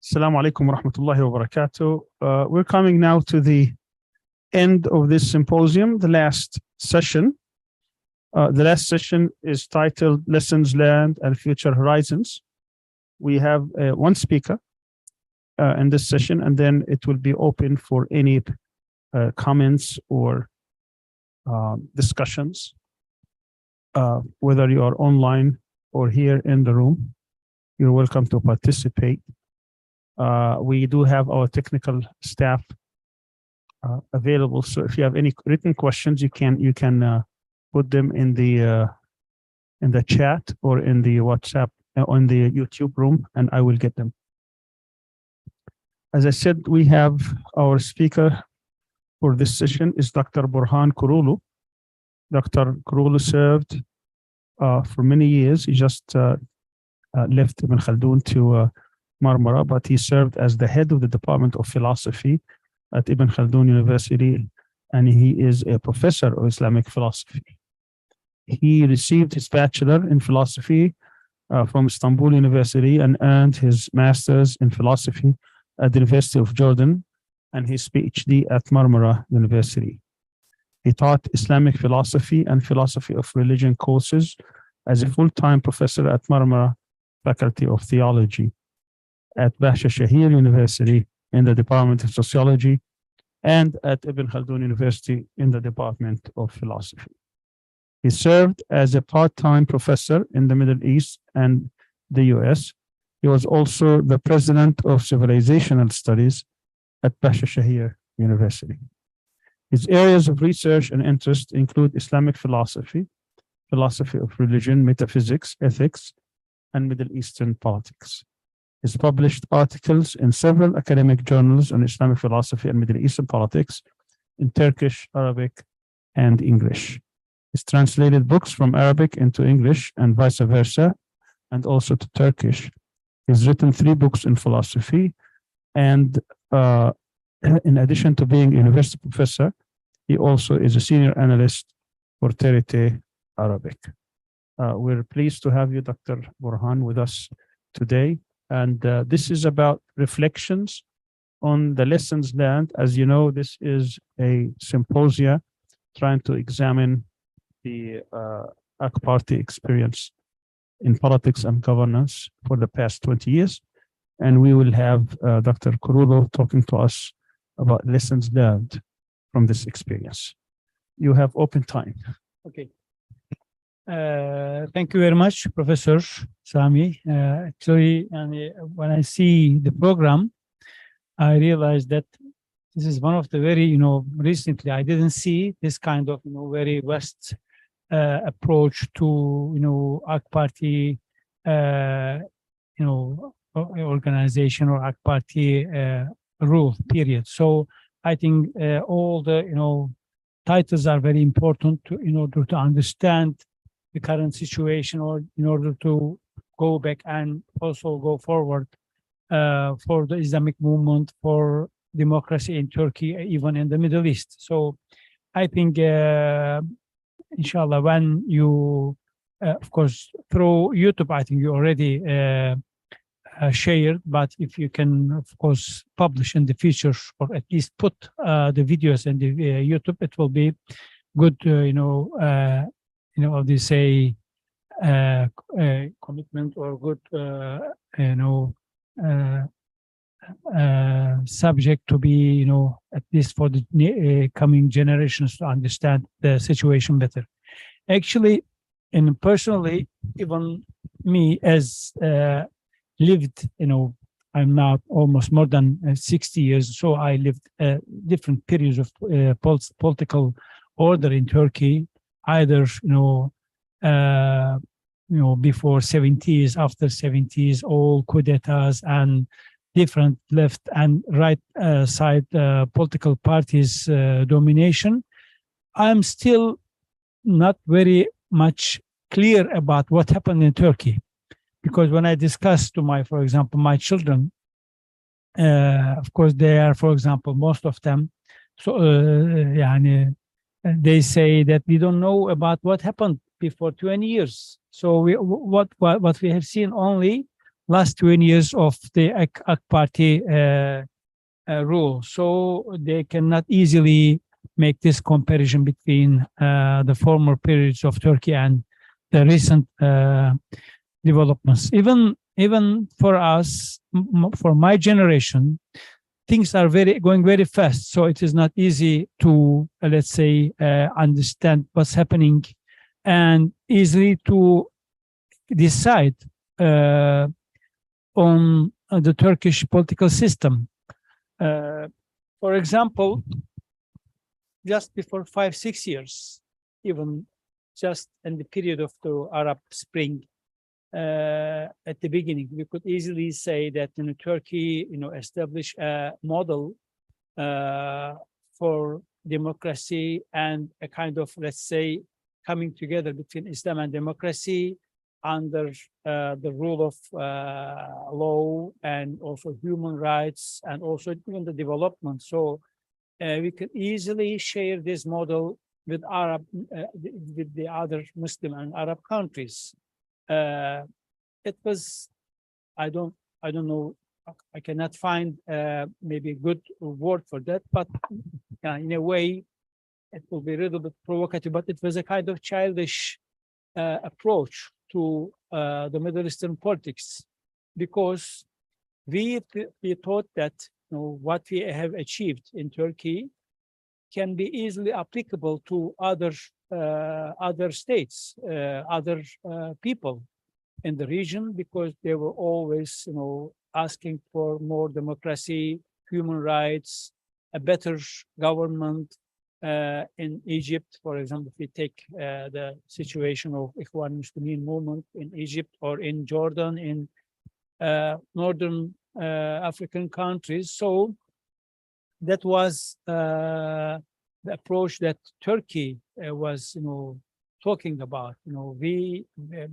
Assalamu alaikum wa rahmatullahi wa barakatuh. We're coming now to the end of this symposium, the last session. The last session is titled Lessons Learned and Future Horizons. We have one speaker in this session, and then it will be open for any comments or discussions, whether you are online or here in the room. You're welcome to participate. We do have our technical staff available, so if you have any written questions, you can put them in the chat or in the WhatsApp on the YouTube room, and I will get them. As I said, we have our speaker for this session is Dr. Burhan Kurulu. Dr. Kurulu served for many years. He just left Ibn Khaldun to Marmara, but he served as the head of the Department of Philosophy at Ibn Khaldun University, and he is a professor of Islamic philosophy. He received his bachelor in philosophy from Istanbul University and earned his master's in philosophy at the University of Jordan and his PhD at Marmara University. He taught Islamic philosophy and philosophy of religion courses as a full-time professor at Marmara Faculty of Theology, at Basha Shahir University in the Department of Sociology, and at Ibn Khaldun University in the Department of Philosophy. He served as a part-time professor in the Middle East and the US. He was also the president of Civilizational Studies at Basha Shahir University. His areas of research and interest include Islamic philosophy, philosophy of religion, metaphysics, ethics, and Middle Eastern politics. He's published articles in several academic journals on Islamic philosophy and Middle Eastern politics in Turkish, Arabic, and English. He's translated books from Arabic into English and vice versa, and also to Turkish. He's written 3 books in philosophy, and in addition to being a university professor, he also is a senior analyst for Terete Arabic. We're pleased to have you, Dr. Burhan, with us today. And this is about reflections on the lessons learned. As you know, this is a symposia trying to examine the AK Party experience in politics and governance for the past 20 years. And we will have Dr. Kurulu talking to us about lessons learned from this experience. You have open time. Okay. Thank you very much, Professor Sami. Actually, when I see the program, I realized that this is one of the very, recently I didn't see this kind of, very West approach to, AK Party, organization or AK Party rule, period. So I think all the, titles are very important in order to understand the current situation, or in order to go back and also go forward for the Islamic movement, for democracy in Turkey, even in the Middle East. So I think, inshallah, when you, of course, through YouTube, I think you already shared, but if you can, of course, publish in the future, or at least put the videos in the YouTube, it will be good, they say commitment or good, subject to be, at least for the coming generations to understand the situation better. Actually, and personally, even me as lived, I'm now almost more than 60 years, so I lived different periods of political order in Turkey, either before 70s, after 70s, all coup d'etats and different left and right side political parties domination. I'm still not very much clear about what happened in Turkey, because when I discuss to for example, my children, of course they are, for example, most of them, so they say that we don't know about what happened before 20 years. So what we have seen only last 20 years of the AK Party rule. So they cannot easily make this comparison between the former periods of Turkey and the recent developments. Even for us, for my generation, things are going very fast. So it is not easy to, let's say, understand what's happening and easily to decide on the Turkish political system. For example, just before 5-6 years, even just in the period of the Arab Spring, at the beginning, we could easily say that Turkey, established a model for democracy and a kind of, let's say, coming together between Islam and democracy under the rule of law and also human rights and also even the development. So we could easily share this model with with the other Muslim and Arab countries. It was, I don't know, I cannot find maybe a good word for that, but in a way, it will be a little bit provocative, but it was a kind of childish approach to the Middle Eastern politics, because we thought that what we have achieved in Turkey can be easily applicable to other states, other people in the region, because they were always, asking for more democracy, human rights, a better government. In Egypt, for example, if we take the situation of Ikhwan Muslimin movement in Egypt or in Jordan, in northern African countries. So that was the approach that Turkey was, talking about. We,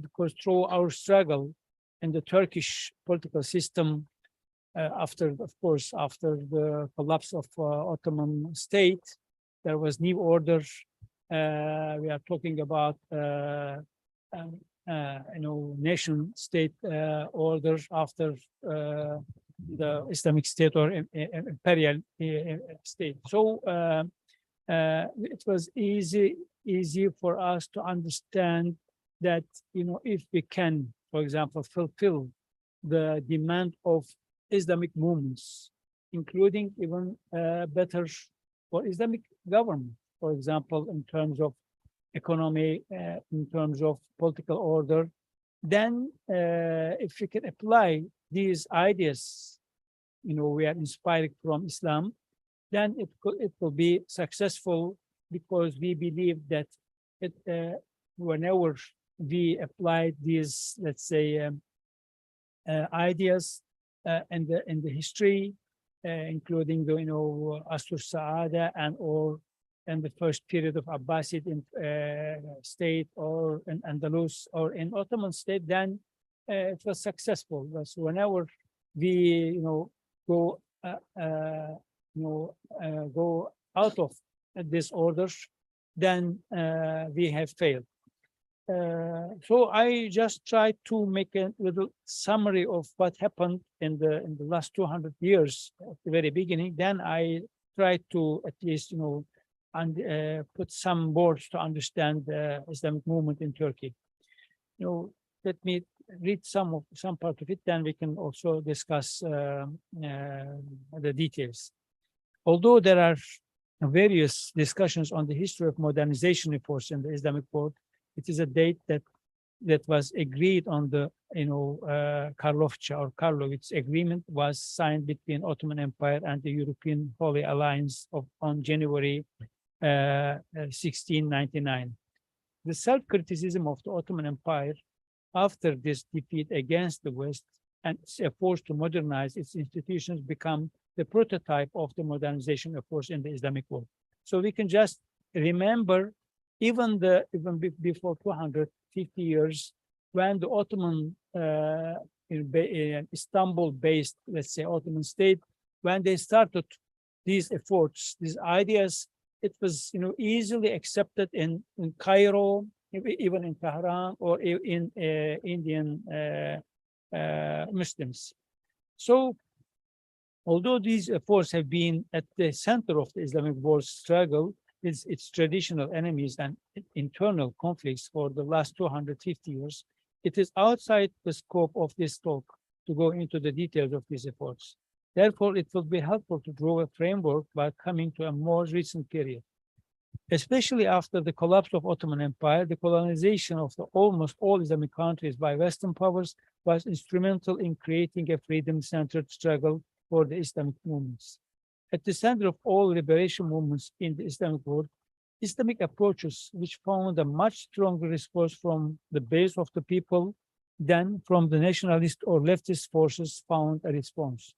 because through our struggle in the Turkish political system, after the collapse of Ottoman state, there was new order. We are talking about nation state order after the Islamic State or imperial state. So it was easy for us to understand that if we can, for example, fulfill the demand of Islamic movements, including even better for Islamic government, for example, in terms of economy, in terms of political order, then if we can apply these ideas, we are inspired from Islam, then it will be successful, because we believe that whenever we apply these, let's say, ideas in the history, including the Asr Saada and or in the first period of Abbasid state or in Andalus or in Ottoman state, then it was successful. So whenever we go go out of this order, then we have failed. So I just tried to make a little summary of what happened in the last 200 years at the very beginning. Then I tried to at least put some words to understand the Islamic movement in Turkey. Let me read some part of it, then we can also discuss the details. Although there are various discussions on the history of modernization efforts in the Islamic world, it is a date that was agreed on the Karlofça or Karlovitz agreement was signed between Ottoman Empire and the European Holy Alliance on January 1699. The self-criticism of the Ottoman Empire after this defeat against the West and its efforts to modernize its institutions become the prototype of the modernization efforts in the Islamic world. So we can just remember even before 250 years, when the Ottoman Istanbul-based, let's say, Ottoman state, when they started these efforts, these ideas, it was easily accepted in Cairo, even in Tehran or in Indian Muslims. So, although these efforts have been at the center of the Islamic world struggle, its traditional enemies and internal conflicts for the last 250 years, it is outside the scope of this talk to go into the details of these efforts. Therefore, it will be helpful to draw a framework by coming to a more recent period. Especially after the collapse of Ottoman Empire, the colonization of almost all Islamic countries by Western powers was instrumental in creating a freedom-centered struggle for the Islamic movements. At the center of all liberation movements in the Islamic world, Islamic approaches which found a much stronger response from the base of the people than from the nationalist or leftist forces found a response.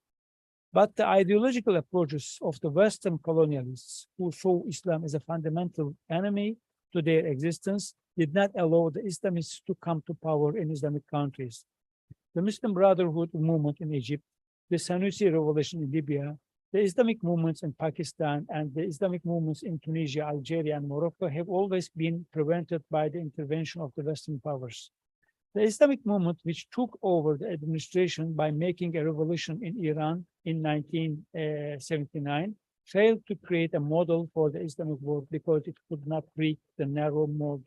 But the ideological approaches of the Western colonialists, who saw Islam as a fundamental enemy to their existence, did not allow the Islamists to come to power in Islamic countries. The Muslim Brotherhood movement in Egypt, the Sanusi revolution in Libya, the Islamic movements in Pakistan, and the Islamic movements in Tunisia, Algeria, and Morocco have always been prevented by the intervention of the Western powers. The Islamic movement, which took over the administration by making a revolution in Iran in 1979, failed to create a model for the Islamic world because it could not break the narrow mold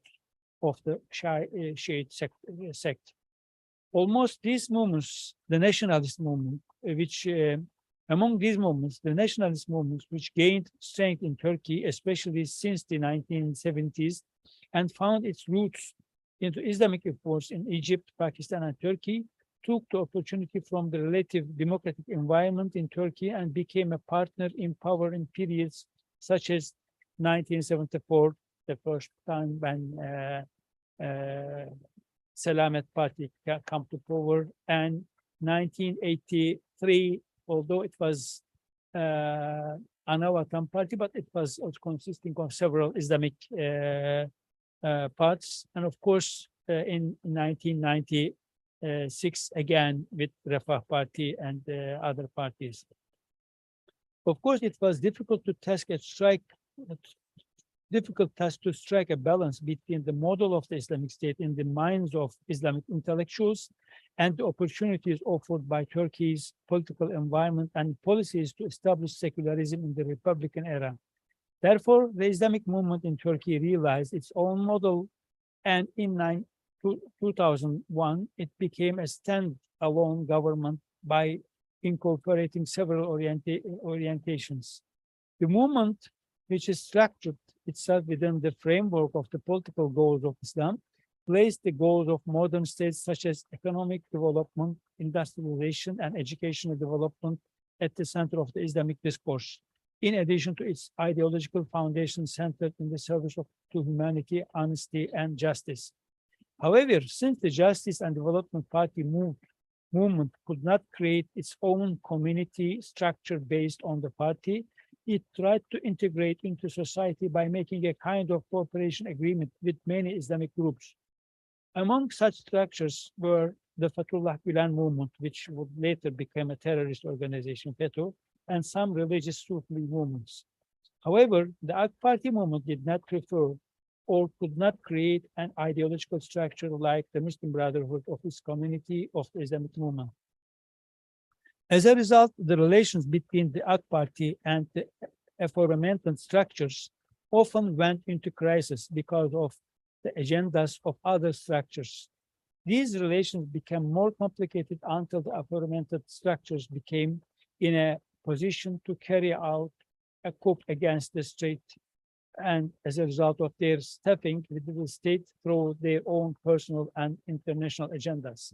of the Shiite sect. Almost these movements, the nationalist movement, among these movements, the nationalist movements, which gained strength in Turkey, especially since the 1970s, and found its roots into Islamic efforts in Egypt, Pakistan, and Turkey, took the opportunity from the relative democratic environment in Turkey and became a partner in power in periods such as 1974, the first time when Selamet Party came to power, and 1983, although it was Anavatan Party, but it was also consisting of several Islamic parts, and of course, in 1996, again with Refah Party and other parties. Of course, it was difficult to strike a balance between the model of the Islamic State in the minds of Islamic intellectuals and the opportunities offered by Turkey's political environment and policies to establish secularism in the Republican era. Therefore, the Islamic movement in Turkey realized its own model, and in 2001, it became a stand-alone government by incorporating several orientations. The movement, which is structured itself within the framework of the political goals of Islam, placed the goals of modern states such as economic development, industrialization, and educational development at the center of the Islamic discourse, in addition to its ideological foundation centered in the service to humanity, honesty, and justice. However, since the Justice and Development Party movement could not create its own community structure based on the party, it tried to integrate into society by making a kind of cooperation agreement with many Islamic groups. Among such structures were the Fethullah Gülen movement, which would later become a terrorist organization, FETÖ, and some religious Sufi movements. However, the AK Party movement did not prefer or could not create an ideological structure like the Muslim Brotherhood of its community of the Islamic movement. As a result, the relations between the AK Party and the aforementioned structures often went into crisis because of the agendas of other structures. These relations became more complicated until the aforementioned structures became in a position to carry out a coup against the state, and as a result of their stepping with the state through their own personal and international agendas.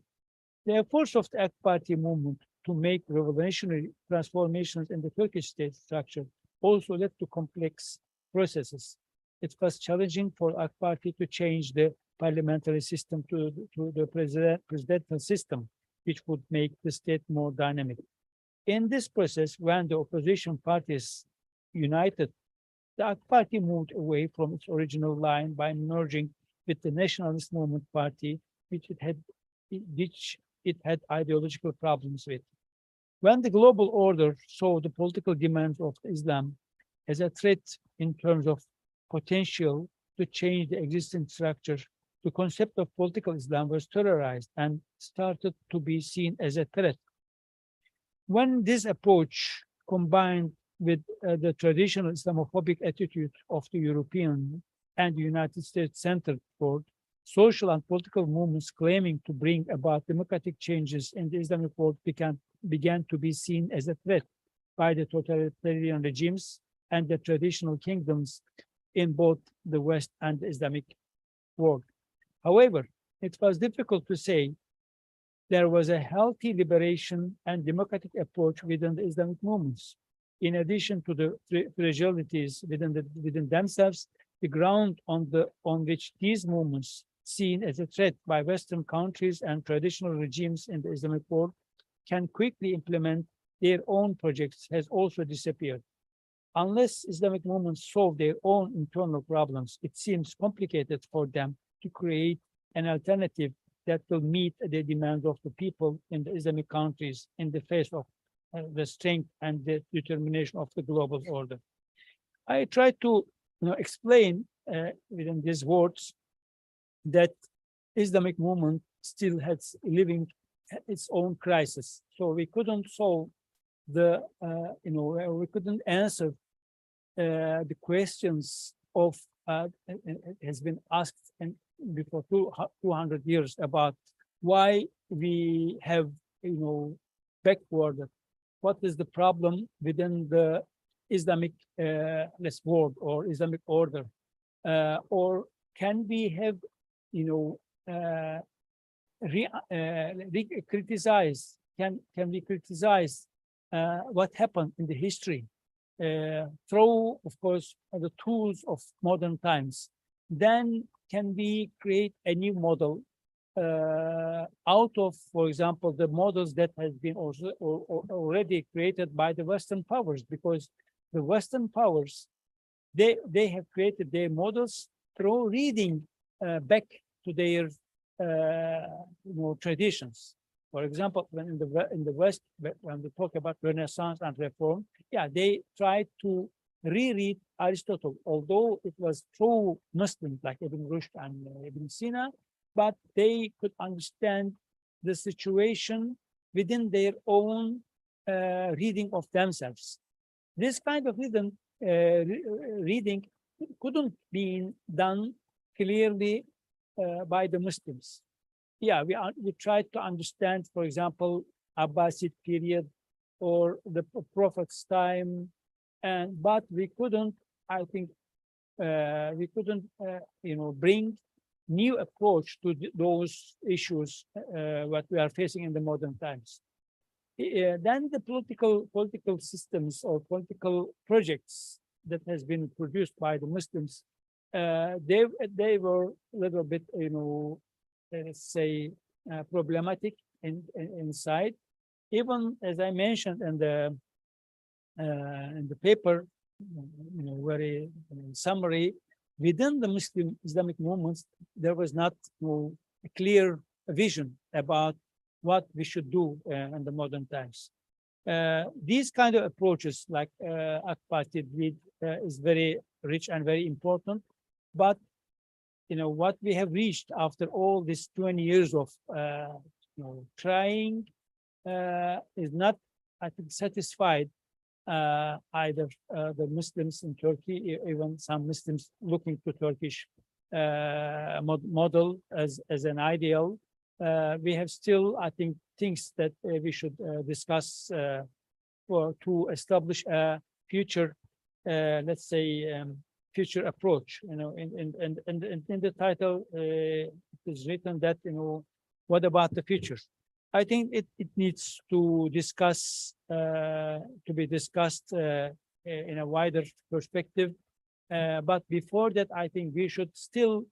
The efforts of the AK Party movement to make revolutionary transformations in the Turkish state structure also led to complex processes. It was challenging for AK Party to change the parliamentary system to the presidential system, which would make the state more dynamic. In this process, when the opposition parties united, the AK Party moved away from its original line by merging with the Nationalist Movement Party, which it had ideological problems with. When the global order saw the political demands of Islam as a threat in terms of potential to change the existing structure, the concept of political Islam was terrorized and started to be seen as a threat. When this approach combined with the traditional Islamophobic attitude of the European and the United States centered toward social and political movements claiming to bring about democratic changes in the Islamic world began to be seen as a threat by the totalitarian regimes and the traditional kingdoms in both the West and the Islamic world. However, it was difficult to say there was a healthy liberation and democratic approach within the Islamic movements. In addition to the fragilities within themselves, the ground on which these movements, seen as a threat by Western countries and traditional regimes in the Islamic world, can quickly implement their own projects has also disappeared. Unless Islamic movements solve their own internal problems, it seems complicated for them to create an alternative that will meet the demands of the people in the Islamic countries in the face of the strength and the determination of the global order. I try to explain within these words that Islamic movement still has living its own crisis. So we couldn't solve the, we couldn't answer the questions of has been asked and before 200 years about why we have, backward. What is the problem within the Islamic world or Islamic order? Or can we have, criticize? Can we criticize what happened in the history through, of course, the tools of modern times? Then can we create a new model out of, for example, the models that has been also already created by the Western powers? Because the Western powers, they have created their models through reading back to their traditions. For example, when in the West, when we talk about Renaissance and Reform, they tried to reread Aristotle, although it was through Muslims like Ibn Rushd and Ibn Sina, but they could understand the situation within their own reading of themselves. This kind of reading couldn't be done clearly by the Muslims. We tried to understand, for example, Abbasid period or the Prophet's time, but we couldn't. I think we couldn't, bring new approach to those issues what we are facing in the modern times. Then the political systems or political projects that has been produced by the Muslims, they were a little bit, let's say, problematic inside. Even as I mentioned in the paper, very summary, within the Muslim Islamic movements, there was not a clear vision about what we should do in the modern times. These kind of approaches, like Akpati did, is very rich and very important. But what we have reached after all these 20 years of trying is not, I think, satisfied either the Muslims in Turkey, even some Muslims looking to Turkish model as an ideal. We have still, I think, things that we should discuss to establish a future, let's say, future approach. In the title, it is written that, what about the future? I think it needs to be discussed in a wider perspective. But before that, I think we should still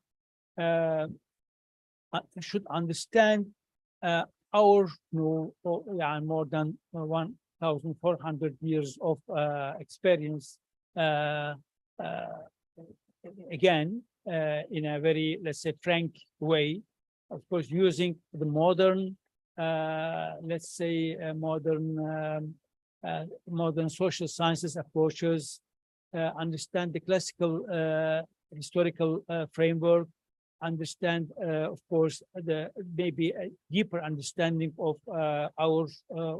should understand our more than 1,400 years of experience again in a very, let's say, frank way, of course, using the modern let's say modern social sciences approaches, understand the classical historical framework, understand, of course, the maybe a deeper understanding of our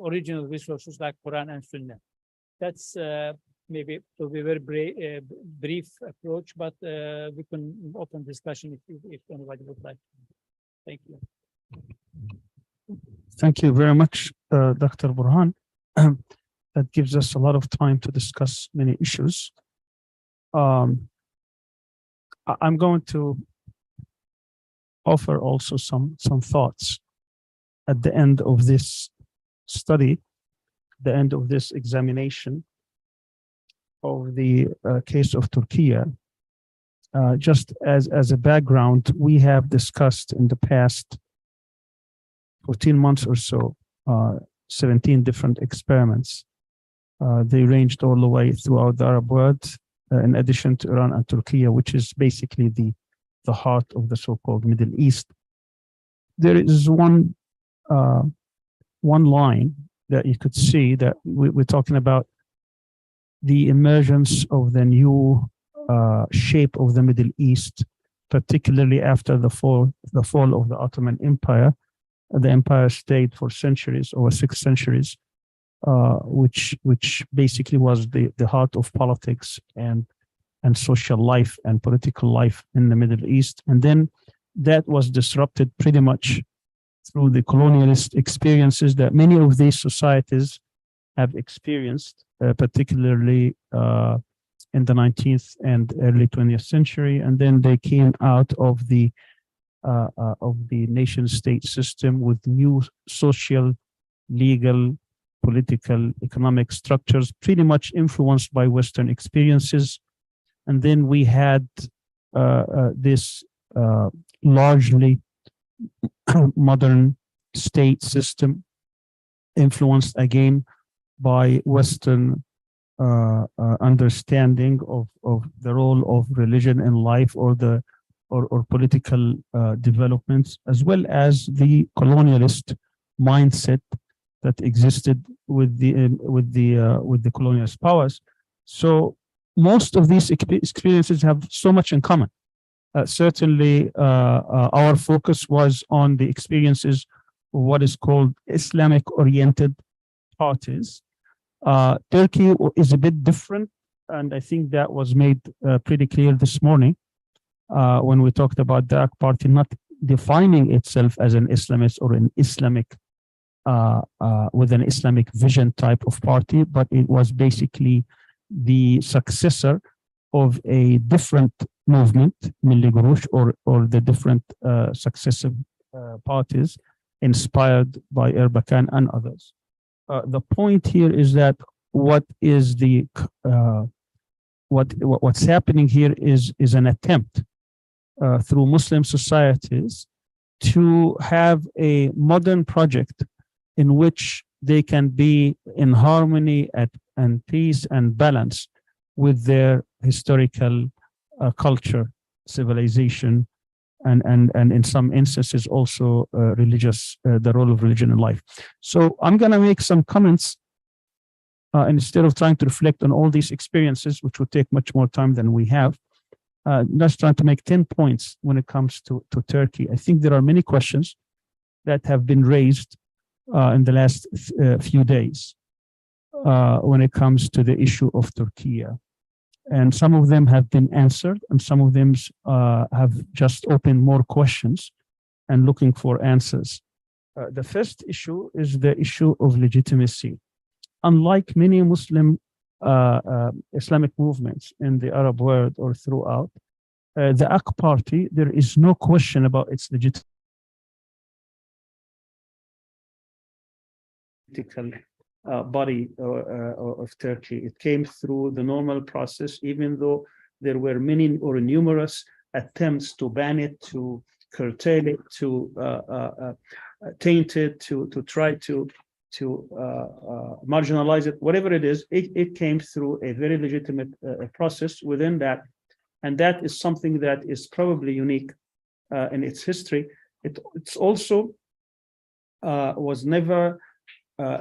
original resources like Quran and Sunnah. That's maybe it will be a very brief approach, but we can open discussion if anybody would like. Thank you. Thank you very much, Dr. Burhan. That gives us a lot of time to discuss many issues. I'm going to offer also some thoughts at the end of this study, the end of this examination of the case of Turkey. Just as a background, we have discussed in the past 14 months or so, 17 different experiments. They ranged all the way throughout the Arab world, in addition to Iran and Turkey, which is basically the heart of the so-called Middle East. There is one line that you could see that we're talking about the emergence of the new shape of the Middle East, particularly after the fall of the Ottoman Empire. The empire stayed for centuries, over 6 centuries, which basically was the heart of politics and social life and political life in the Middle East. And then that was disrupted pretty much through the colonialist experiences that many of these societies have experienced, particularly in the 19th and early 20th century. And then they came out of the nation-state system with new social, legal, political, economic structures, pretty much influenced by Western experiences. And then we had this largely modern state system influenced again by Western understanding of the role of religion in life or political developments, as well as the colonialist mindset that existed with the colonialist powers. So most of these experiences have so much in common. Certainly, our focus was on the experiences of what is called Islamic-oriented parties. Turkey is a bit different, and I think that was made pretty clear this morning when we talked about the AK Party not defining itself as an Islamist or an Islamic with an Islamic vision type of party, but it was basically the successor of a different movement, Milli Gurush, or the different successive parties inspired by Erbakan and others. The point here is that what's happening here is an attempt through Muslim societies to have a modern project in which they can be in harmony and peace and balance with their historical culture, civilization, and in some instances also religious, the role of religion in life. So I'm going to make some comments instead of trying to reflect on all these experiences, which would take much more time than we have. Just trying to make 10 points when it comes to Turkey. I think there are many questions that have been raised in the last few days when it comes to the issue of Turkey. And some of them have been answered, and some of them have just opened more questions and looking for answers. The first issue is the issue of legitimacy. Unlike many Muslim Islamic movements in the Arab world or throughout, the AK Party, there is no question about its legitimacy. Body of Turkey. It came through the normal process, even though there were many or numerous attempts to ban it, to curtail it, to taint it, to try to marginalize it, whatever it is, it came through a very legitimate process within that. And that is something that is probably unique in its history. It's also was never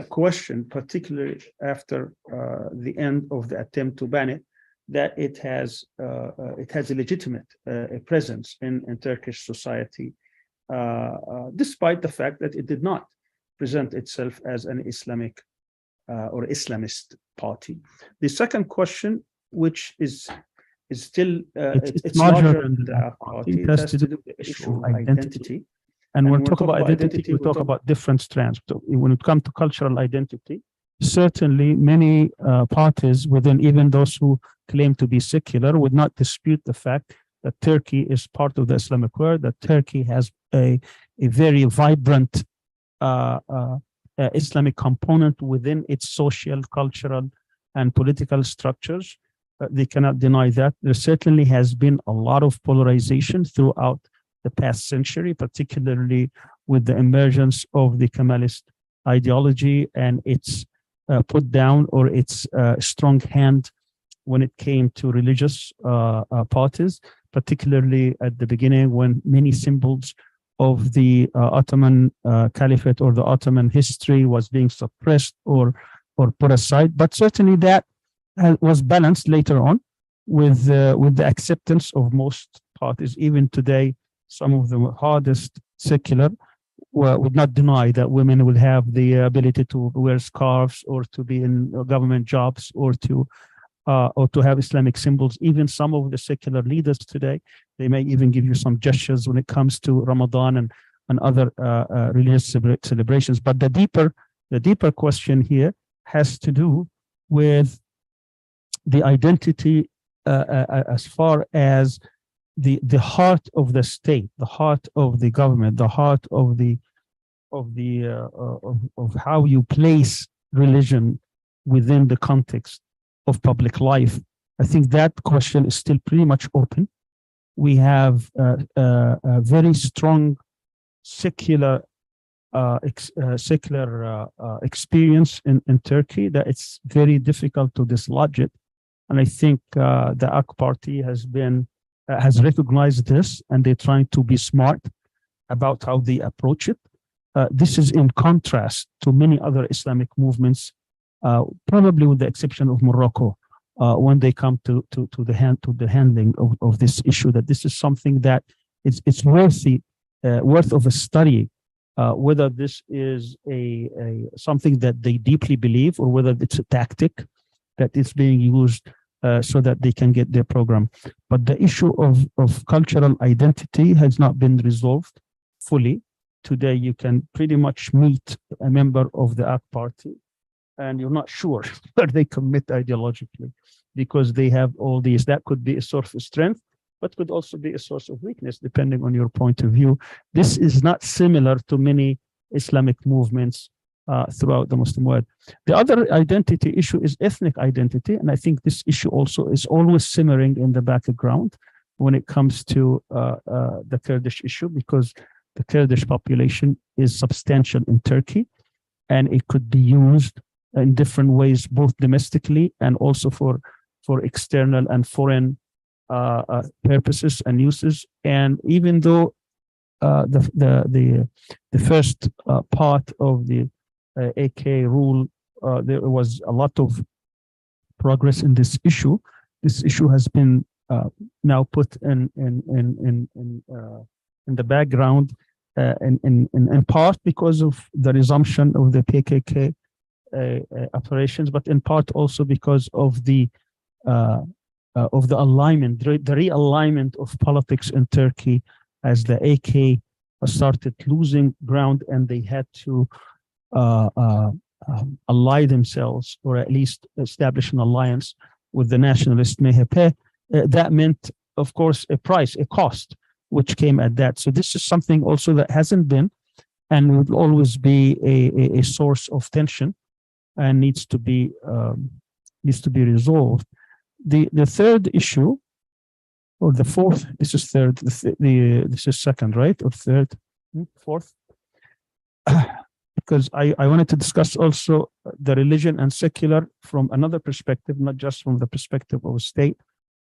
question, particularly after the end of the attempt to ban it, that it has a legitimate presence in Turkish society, despite the fact that it did not present itself as an Islamic or Islamist party. The second question, which is still it's larger than the party, it has to do with the issue of identity. And when we talk about identity, we talk about different strands. So when it comes to cultural identity, certainly many parties within, even those who claim to be secular, would not dispute the fact that Turkey is part of the Islamic world, that Turkey has a very vibrant Islamic component within its social, cultural, and political structures. They cannot deny that. There certainly has been a lot of polarization throughout the past century, particularly with the emergence of the Kemalist ideology and its put down or its strong hand when it came to religious parties, particularly at the beginning when many symbols of the Ottoman Caliphate or the Ottoman history was being suppressed or put aside. But certainly that was balanced later on with the acceptance of most parties. Even today, some of the hardest secular would not deny that women will have the ability to wear scarves or to be in government jobs or to have Islamic symbols. Even some of the secular leaders today, they may even give you some gestures when it comes to Ramadan and other religious celebrations. But the deeper question here has to do with the identity as far as the heart of the state, the heart of the government, the heart of how you place religion within the context of public life. I think that question is still pretty much open. We have a very strong secular experience in Turkey that it's very difficult to dislodge it. And I think the AK party has recognized this, and they're trying to be smart about how they approach it. This is in contrast to many other Islamic movements, probably with the exception of Morocco, when they come to the handling of this issue. That this is something that it's worth of a study, whether this is something that they deeply believe or whether it's a tactic that is being used so that they can get their program. But the issue of cultural identity has not been resolved fully. Today, you can pretty much meet a member of the AK party and you're not sure where they commit ideologically because they have all these. That could be a source of strength, but could also be a source of weakness, depending on your point of view. This is not similar to many Islamic movements throughout the Muslim world. The other identity issue is ethnic identity, and I think this issue also is always simmering in the background when it comes to the Kurdish issue, because the Kurdish population is substantial in Turkey, and it could be used in different ways, both domestically and also for external and foreign purposes and uses. And even though the first part of the AK rule, there was a lot of progress in this issue. This issue has been now put in the background, in part because of the resumption of the PKK operations, but in part also because of the alignment, the realignment of politics in Turkey, as the AK started losing ground and they had to ally themselves, or at least establish an alliance with the nationalist MHP. That meant, of course, a cost, which came at that. So this is something also that hasn't been and will always be a source of tension and needs to be resolved. The third issue, or the fourth, this is third, this is second, right? Or third, fourth? Because I wanted to discuss also the religion and secular from another perspective, not just from the perspective of a state,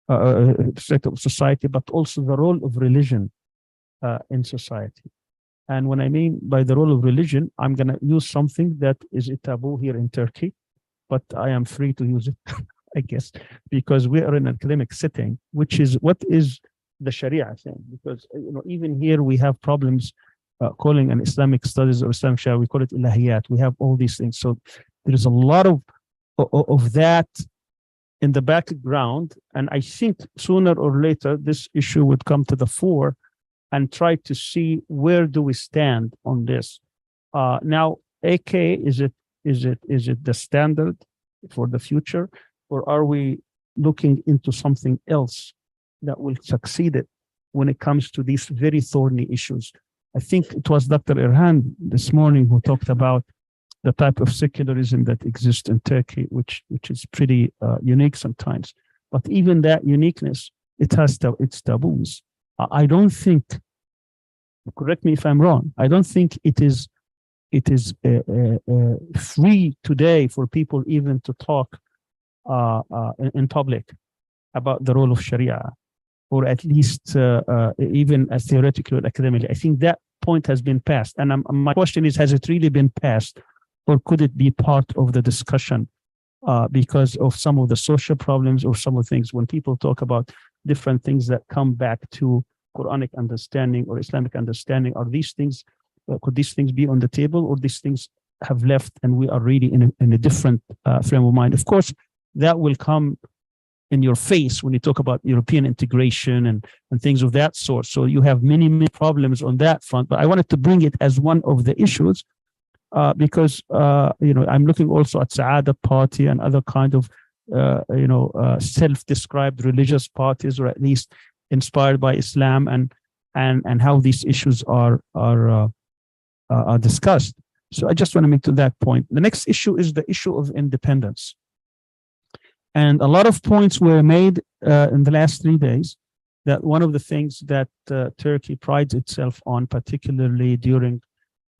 perspective of society, but also the role of religion in society. And when I mean by the role of religion, I'm going to use something that is a taboo here in Turkey, but I am free to use it I guess, because we are in an academic setting, which is what is the Sharia thing? Because even here we have problems calling an Islamic studies or Islamic Sharia. We call it ilahiyat. We have all these things. So there is a lot of that in the background, and I think sooner or later this issue would come to the fore and try to see where do we stand on this. Now, AK, is it the standard for the future, or are we looking into something else that will succeed it when it comes to these very thorny issues? I think it was Dr. Irhan this morning who talked about the type of secularism that exists in Turkey, which is pretty unique sometimes. But even that uniqueness, it has its taboos. I don't think, correct me if I'm wrong, I don't think it is free today for people even to talk in public about the role of Sharia, or at least even as theoretically or academically. I think that point has been passed. And my question is, has it really been passed, or could it be part of the discussion because of some of the social problems or some of the things when people talk about different things that come back to Quranic understanding or Islamic understanding? Are these things, could these things be on the table, or these things have left and we are really in a different frame of mind? Of course, that will come in your face when you talk about European integration and things of that sort. So you have many problems on that front, but I wanted to bring it as one of the issues because I'm looking also at Saada Party and other kind of self-described religious parties, or at least inspired by Islam, and how these issues are discussed. So I just want to make to that point. The next issue is the issue of independence. And a lot of points were made in the last 3 days, that one of the things that Turkey prides itself on, particularly during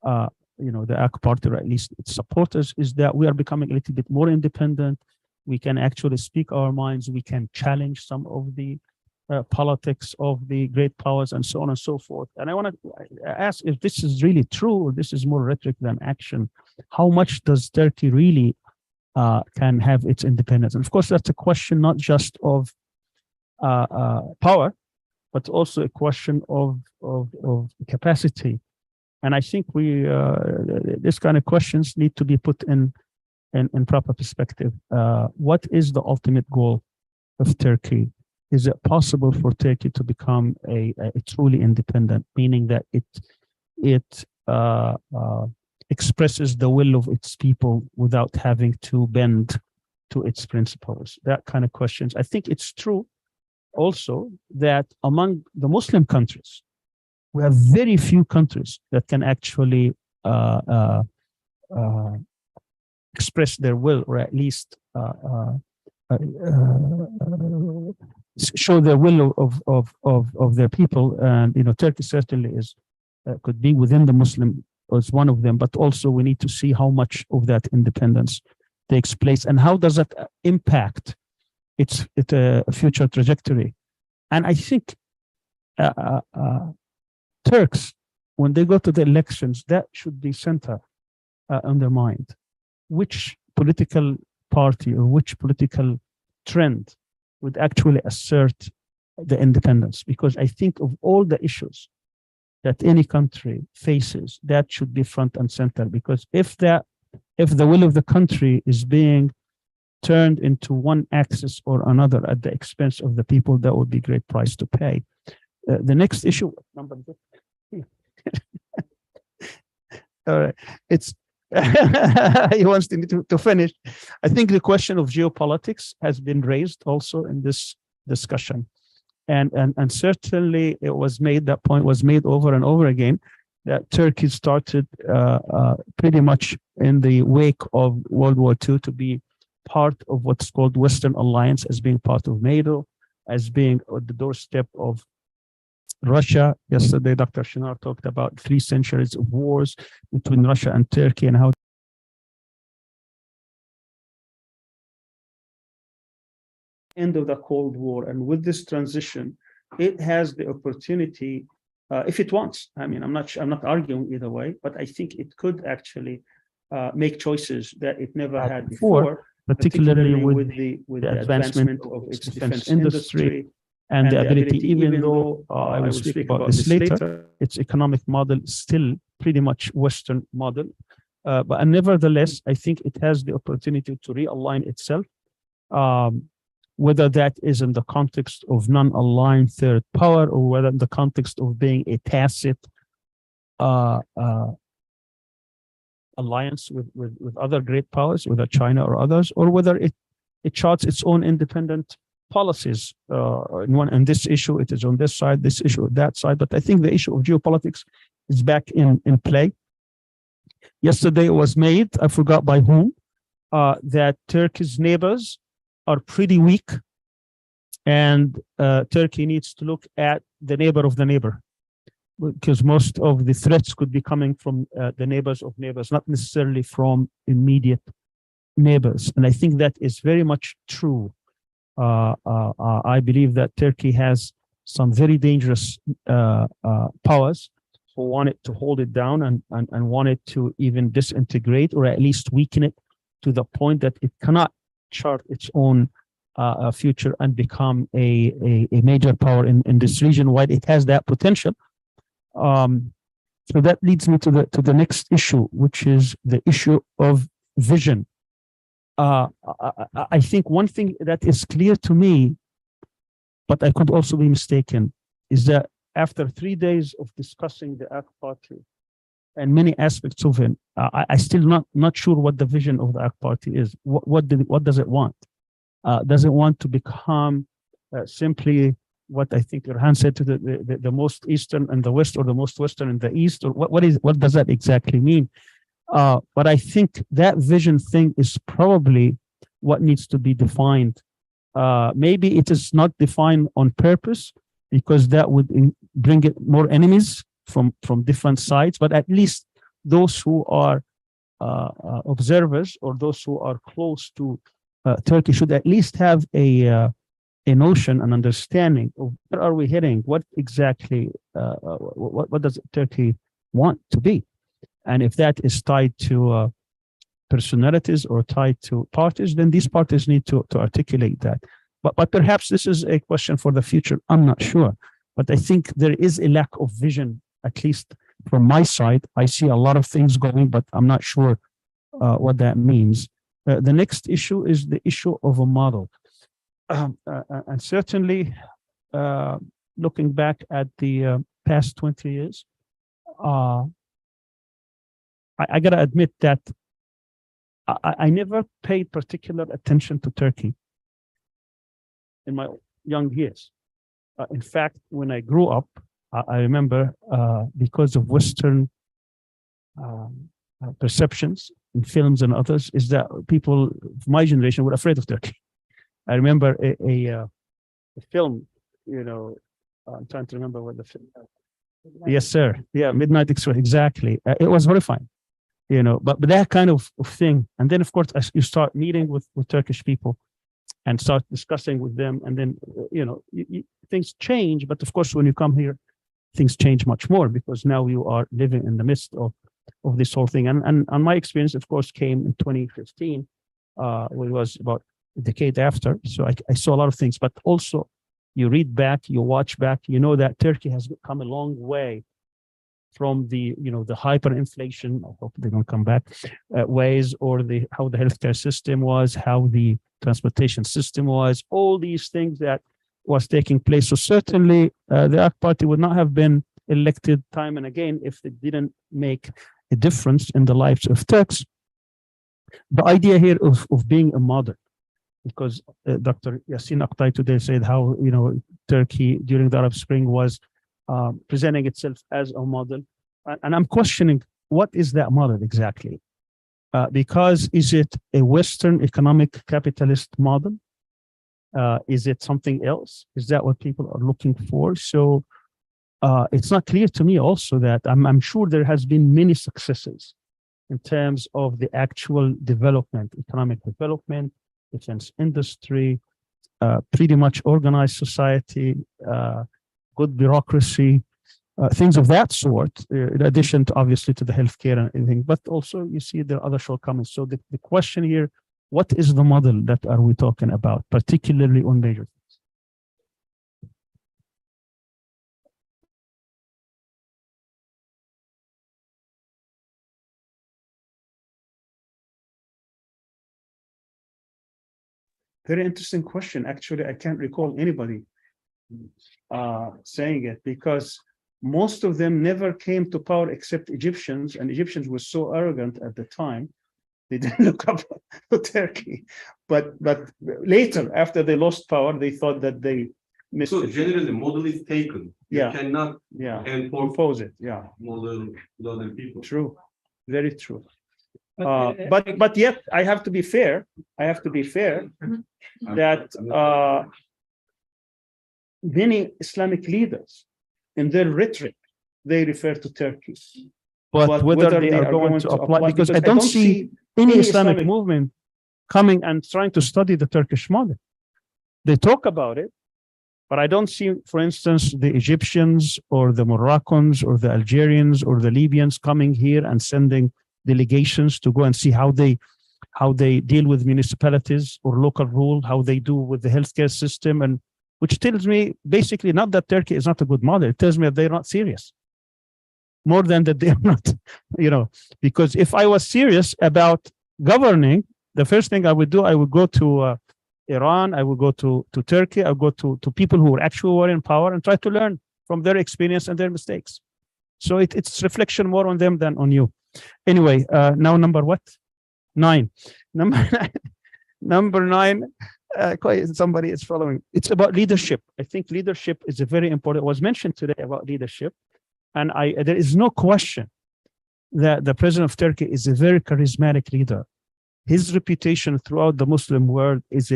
the AK party, or at least its supporters, is that we are becoming a little bit more independent. We can actually speak our minds. We can challenge some of the politics of the great powers and so on and so forth. And I want to ask if this is really true, or this is more rhetoric than action. How much does Turkey really can have its independence? And of course, that's a question not just of power, but also a question of capacity. And I think this kind of questions need to be put in proper perspective. What is the ultimate goal of Turkey? Is it possible for Turkey to become a truly independent, meaning that it expresses the will of its people without having to bend to its principles? That kind of questions. I think it's true also that among the Muslim countries, we have very few countries that can actually express their will, or at least show their will of their people. And Turkey certainly is could be within the Muslim, as one of them, but also we need to see how much of that independence takes place and how does that impact its future trajectory. And I think Turks, when they go to the elections, that should be center on their mind. Which political party or which political trend would actually assert the independence? Because I think of all the issues that any country faces, that should be front and center. Because if the will of the country is being turned into one axis or another at the expense of the people, that would be a great price to pay. The next issue, number all right, it's he wants to finish. I think the question of geopolitics has been raised also in this discussion, and certainly it was made, that point was made over and over again, that Turkey started pretty much in the wake of World War II to be part of what's called Western Alliance, as being part of NATO, as being at the doorstep of Russia. Yesterday, Dr. Shinar talked about 3 centuries of wars between Russia and Turkey, and how end of the Cold War. And with this transition, it has the opportunity, if it wants. I mean, I'm not arguing either way, but I think it could actually make choices that it never had before. particularly with the advancement of its defense industry and the ability, even though I will speak about this later, its economic model is still pretty much Western model. But nevertheless, I think it has the opportunity to realign itself, whether that is in the context of non-aligned third power or whether in the context of being a tacit alliance with other great powers, whether China or others, or whether it charts its own independent policies. In this issue, it is on this side, this issue on that side. But I think the issue of geopolitics is back in play. Yesterday it was made, I forgot by whom, that Turkey's neighbors are pretty weak, and Turkey needs to look at the neighbor of the neighbor, because most of the threats could be coming from the neighbors of neighbors, not necessarily from immediate neighbors. And I think that is very much true. I believe that Turkey has some very dangerous powers who want it to hold it down and want it to even disintegrate or at least weaken it to the point that it cannot chart its own future and become a major power in this region. While it has that potential, so that leads me to the next issue, which is the issue of vision. I think one thing that is clear to me, but I could also be mistaken, is that after 3 days of discussing the AK Party and many aspects of it, I still not sure what the vision of the AK Party is. What does it want? Does it want to become simply what I think Irhan said, to the most eastern and the west, or the most western and the east, or what does that exactly mean? But I think that vision thing is probably what needs to be defined. Maybe it is not defined on purpose, because that would bring it more enemies from different sides, but at least those who are observers or those who are close to Turkey should at least have a notion, an understanding of where are we heading, what exactly, what does Turkey want to be? And if that is tied to personalities or tied to parties, then these parties need to articulate that. But perhaps this is a question for the future. I'm not sure. But I think there is a lack of vision, at least from my side. I see a lot of things going, but I'm not sure what that means. The next issue is the issue of a model. And certainly, looking back at the past 20 years, I got to admit that I never paid particular attention to Turkey in my young years. In fact, when I grew up, I remember because of Western perceptions in films and others, is that people of my generation were afraid of Turkey. I remember a film, I'm trying to remember what the film. Yes, sir. Yeah, Midnight Express. Exactly. It was horrifying, but that kind of thing. And then, of course, as you start meeting with Turkish people and start discussing with them, and then, things change. But of course, when you come here, things change much more, because now you are living in the midst of this whole thing. And my experience, of course, came in 2015, when it was about a decade after. So I saw a lot of things, but also you read back, you watch back, that Turkey has come a long way from the hyperinflation, I hope they don't come back, ways, or how the healthcare system was, how the transportation system was, all these things that was taking place. So certainly the AK Party would not have been elected time and again if they didn't make a difference in the lives of Turks. The idea here of being a model, because Dr. Yassin Aktay today said how Turkey during the Arab Spring was presenting itself as a model, and I'm questioning, what is that model exactly? Because is it a Western economic capitalist model? Is it something else? Is that what people are looking for? So it's not clear to me also that I'm sure there has been many successes in terms of the actual development, economic development, defense industry, pretty much organized society, good bureaucracy, things of that sort, in addition to obviously to the healthcare and everything. But also you see there are other shortcomings. So the question here what is the model that are we talking about, particularly on major things? Very interesting question. Actually, I can't recall anybody saying it, because most of them never came to power except Egyptians, and Egyptians were so arrogant at the time, they didn't look up to Turkey. But later, after they lost power, they thought that they missed So it. generally, model is taken. Yeah. You cannot Impose it. Yeah, model to other people. true, very true. But yet, I have to be fair. That many Islamic leaders, in their rhetoric, they refer to Turkey. But whether they are going to apply, because I don't see any Islamic movement coming and trying to study the Turkish model. They talk about it, but I don't see, for instance, the Egyptians or the Moroccans or the Algerians or the Libyans coming here and sending delegations to go and see how they deal with municipalities or local rule, how they do with the healthcare system, and which tells me basically not that Turkey is not a good model. It tells me that they're not serious, more than that they're not, because if I was serious about governing, the first thing I would do, I would go to Iran, I would go to Turkey, I would go to people who actually were in power and try to learn from their experience and their mistakes. So it's reflection more on them than on you. Anyway, now number what? 9. Number 9. Somebody is following. It's about leadership. I think leadership is a very important. It was mentioned today about leadership, and there is no question that the president of Turkey is a very charismatic leader. His reputation throughout the Muslim world is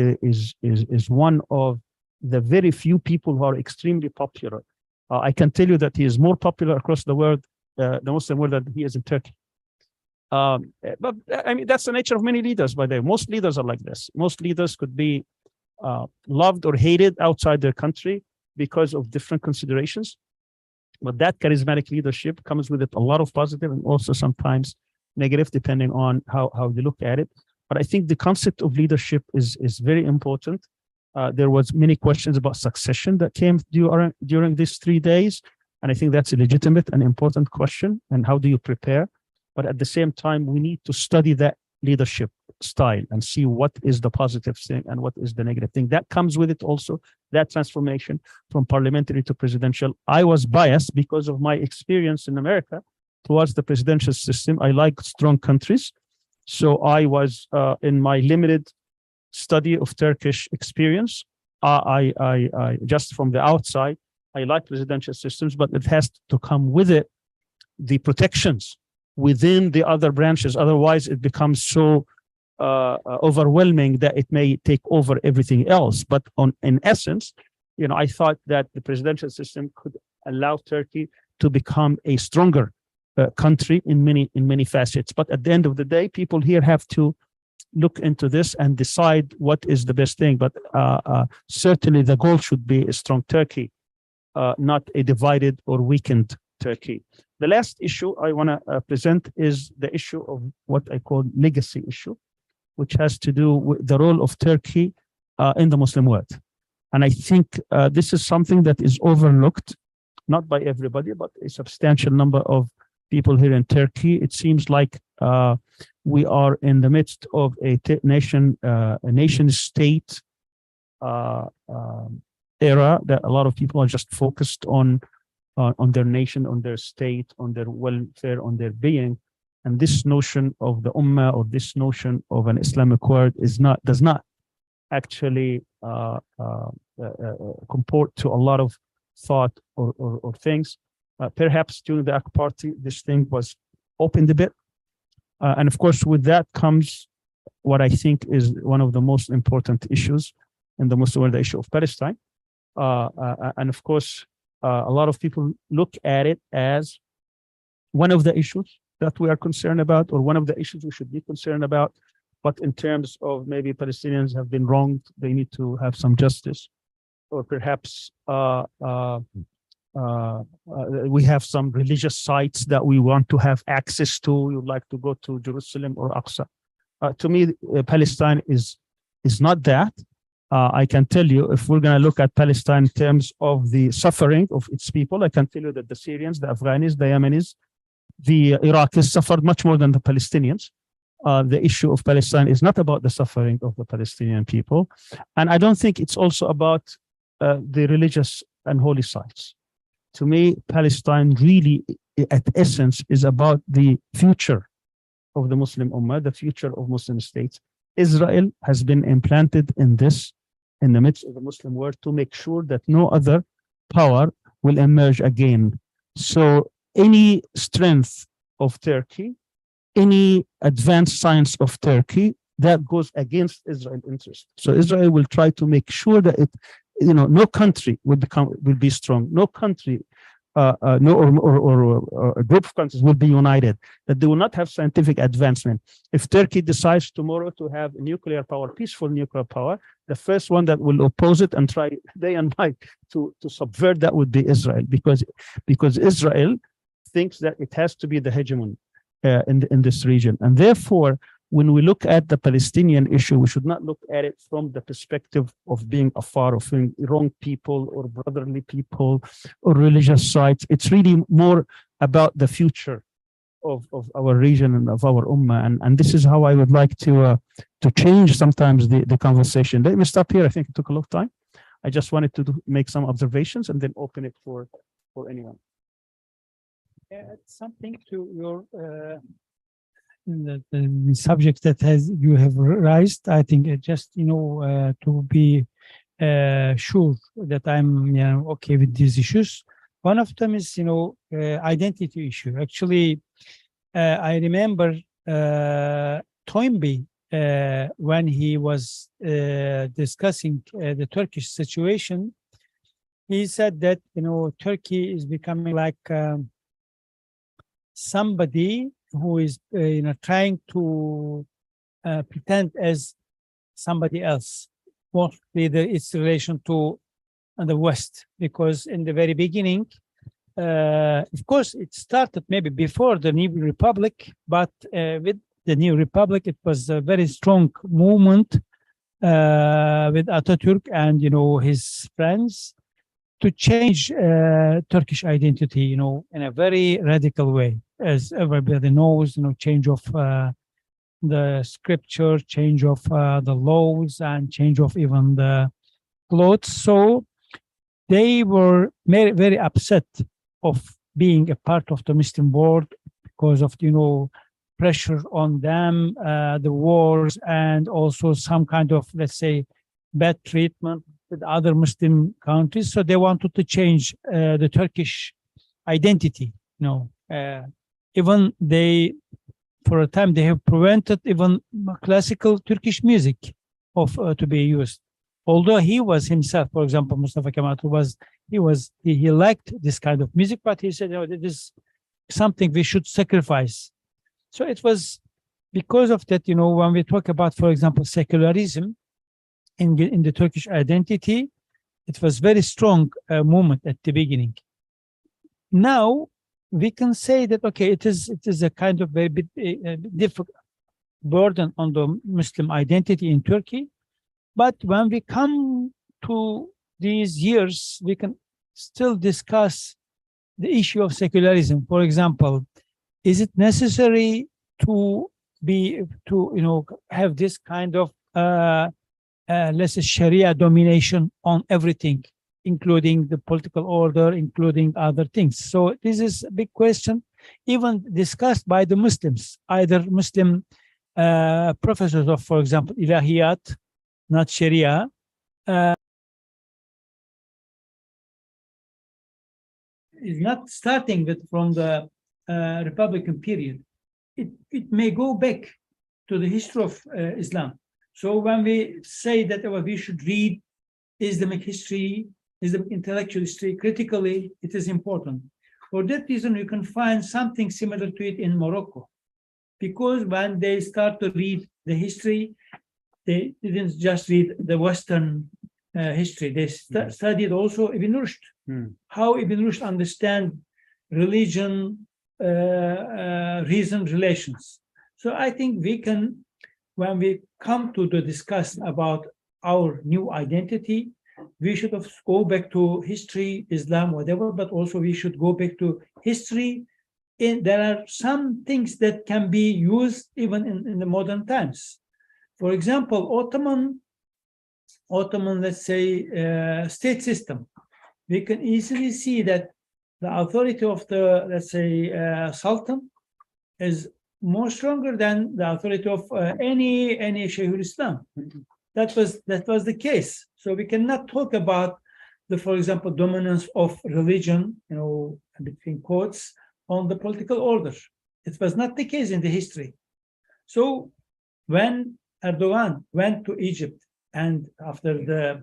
one of the very few people who are extremely popular. I can tell you that he is more popular across the world, the Muslim world, than he is in Turkey. But I mean, that's the nature of many leaders, by the way. Most leaders are like this. Most leaders could be loved or hated outside their country because of different considerations. But that charismatic leadership comes with it a lot of positive and also sometimes negative, depending on how you look at it. But I think the concept of leadership is very important. There was many questions about succession that came during these 3 days. And I think that's a legitimate and important question. And how do you prepare? But at the same time, we need to study that leadership style and see what is the positive thing and what is the negative thing. That comes with it also, that transformation from parliamentary to presidential. I was biased because of my experience in America towards the presidential system. I like strong countries. So I was, in my limited study of Turkish experience, I just from the outside, I like presidential systems, but it has to come with it the protections within the other branches. Otherwise, it becomes so overwhelming that it may take over everything else. But in essence, I thought that the presidential system could allow Turkey to become a stronger country in many facets. But at the end of the day, people here have to look into this and decide what is the best thing. But certainly the goal should be a strong Turkey, not a divided or weakened Turkey. The last issue I want to present is the issue of what I call legacy issue, which has to do with the role of Turkey in the Muslim world. And I think this is something that is overlooked, not by everybody, but a substantial number of people here in Turkey. It seems like we are in the midst of a nation state era that a lot of people are just focused on their nation, on their state, on their welfare, on their being. And this notion of the ummah, or this notion of an Islamic world does not actually comport to a lot of thought or things. Perhaps during the AK Party, this thing was opened a bit. And of course, with that comes what I think is one of the most important issues in the Muslim world, the issue of Palestine. And of course, a lot of people look at it as one of the issues that we are concerned about, or one of the issues we should be concerned about. But in terms of maybe Palestinians have been wronged, they need to have some justice, or perhaps we have some religious sites that we want to have access to. We would like to go to Jerusalem or Aqsa. To me, Palestine is not that. I can tell you, if we're going to look at Palestine in terms of the suffering of its people, I can tell you that the Syrians, the Afghanis, the Yemenis, the Iraqis suffered much more than the Palestinians. The issue of Palestine is not about the suffering of the Palestinian people. And I don't think it's also about the religious and holy sites. To me, Palestine really, at essence, is about the future of the Muslim Ummah, the future of Muslim states. Israel has been implanted in this, in the midst of the Muslim world, to make sure that no other power will emerge again. So any strength of Turkey, any advanced science of Turkey, that goes against Israel's interest. So Israel will try to make sure that it, no country will be strong. No country, or a group of countries will be united, that they will not have scientific advancement. If Turkey decides tomorrow to have nuclear power, peaceful nuclear power, the first one that will oppose it and try day and night to subvert that would be Israel, because Israel thinks that it has to be the hegemon in this region. And therefore, when we look at the Palestinian issue, we should not look at it from the perspective of being afar, of being wrong people or brotherly people or religious sites. It's really more about the future of our region and of our ummah. And this is how I would like to change sometimes the conversation. Let me stop here. I think it took a lot of time. I just wanted to make some observations and then open it for anyone. Something to your the subject that you have raised. I think just to be sure that I'm okay with these issues. One of them is identity issue. Actually, I remember Toynbee when he was discussing the Turkish situation. He said that Turkey is becoming like somebody who is trying to pretend as somebody else, mostly its relation to the West, because in the very beginning, of course, it started maybe before the New Republic, but with the New Republic, it was a very strong movement with Atatürk and his friends to change Turkish identity, in a very radical way. As everybody knows, change of the scripture, change of the laws, and change of even the clothes. So they were very, very upset of being a part of the Muslim world because of, pressure on them, the wars, and also some kind of, let's say, bad treatment with other Muslim countries. So they wanted to change the Turkish identity, even for a time, they have prevented even classical Turkish music to be used. Although he was himself, for example, Mustafa Kemal, he liked this kind of music, but he said, this is something we should sacrifice. So it was because of that, when we talk about, for example, secularism in the Turkish identity, it was very strong movement at the beginning. Now, we can say that, okay, it is a kind of very difficult burden on the Muslim identity in Turkey. But when we come to these years, we can still discuss the issue of secularism. For example, is it necessary to have this kind of let's say Sharia domination on everything, including the political order, including other things? So this is a big question, even discussed by the Muslims, either Muslim professors of, for example, Ilahiyat, not Sharia. Is not starting from the Republican period. It may go back to the history of Islam. So when we say that we should read Islamic history, Islamic intellectual history critically, it is important. For that reason, you can find something similar to it in Morocco. Because when they start to read the history, they didn't just read the Western history. They studied also Ibn Rushd. How Ibn Rushd understand religion, reason, relations. So I think we can when we come to the discuss about our new identity, we should go back to history, Islam, whatever, but also we should go back to history. There are some things that can be used even in the modern times. For example, Ottoman, let's say, state system. We can easily see that the authority of the, let's say, Sultan is more stronger than the authority of any Shaykhul Islam. That was the case. So we cannot talk about the, for example, dominance of religion, between quotes, on the political order. It was not the case in the history. So when Erdogan went to Egypt and after the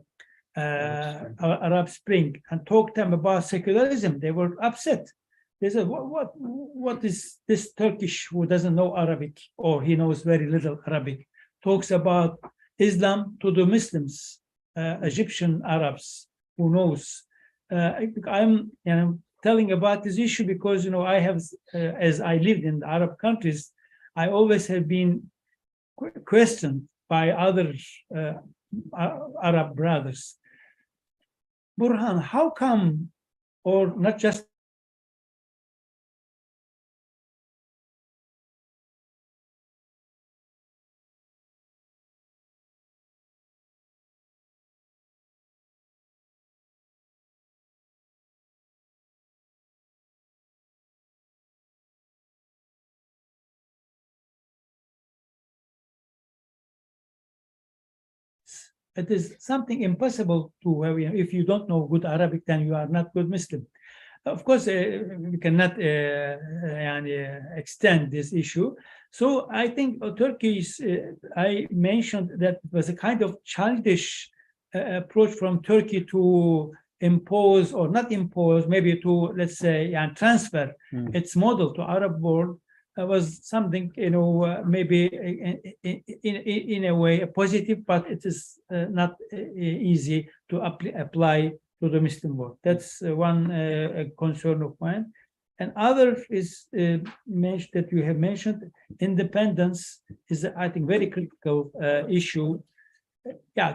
Arab Spring and talked to them about secularism, they were upset. They said, what is this Turkish who doesn't know Arabic, or he knows very little Arabic, talks about Islam to the Muslims, Egyptian Arabs, who knows? I'm telling about this issue because, I have, as I lived in the Arab countries, I always have been questioned by other Arab brothers. Burhan, how come, or not just it is something impossible to have, if you don't know good Arabic, then you are not good Muslim. Of course, we cannot extend this issue. So I think Turkey, I mentioned that it was a kind of childish approach from Turkey to impose, or not impose, maybe to, let's say, transfer its model to Arab world. Was something, maybe in a way positive, but it is not easy to apply to the Muslim world. That's one concern of mine. And other is mentioned, that you have mentioned, independence is, I think, very critical issue.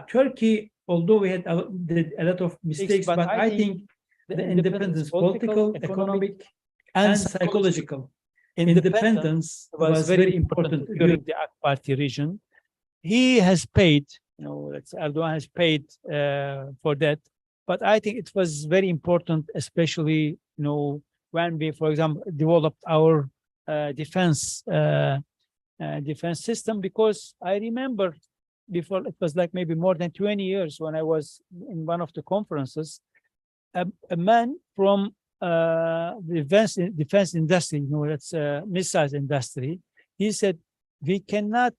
Turkey, although we did a lot of mistakes, but I think the independence, political, economic, and psychological independence was very important during the AK Party region. He has paid, Erdogan has paid for that. But I think it was very important, especially, when we, for example, developed our defense system, because I remember before, it was like maybe more than 20 years when I was in one of the conferences, a man from the defense industry, that's missiles industry. He said, we cannot,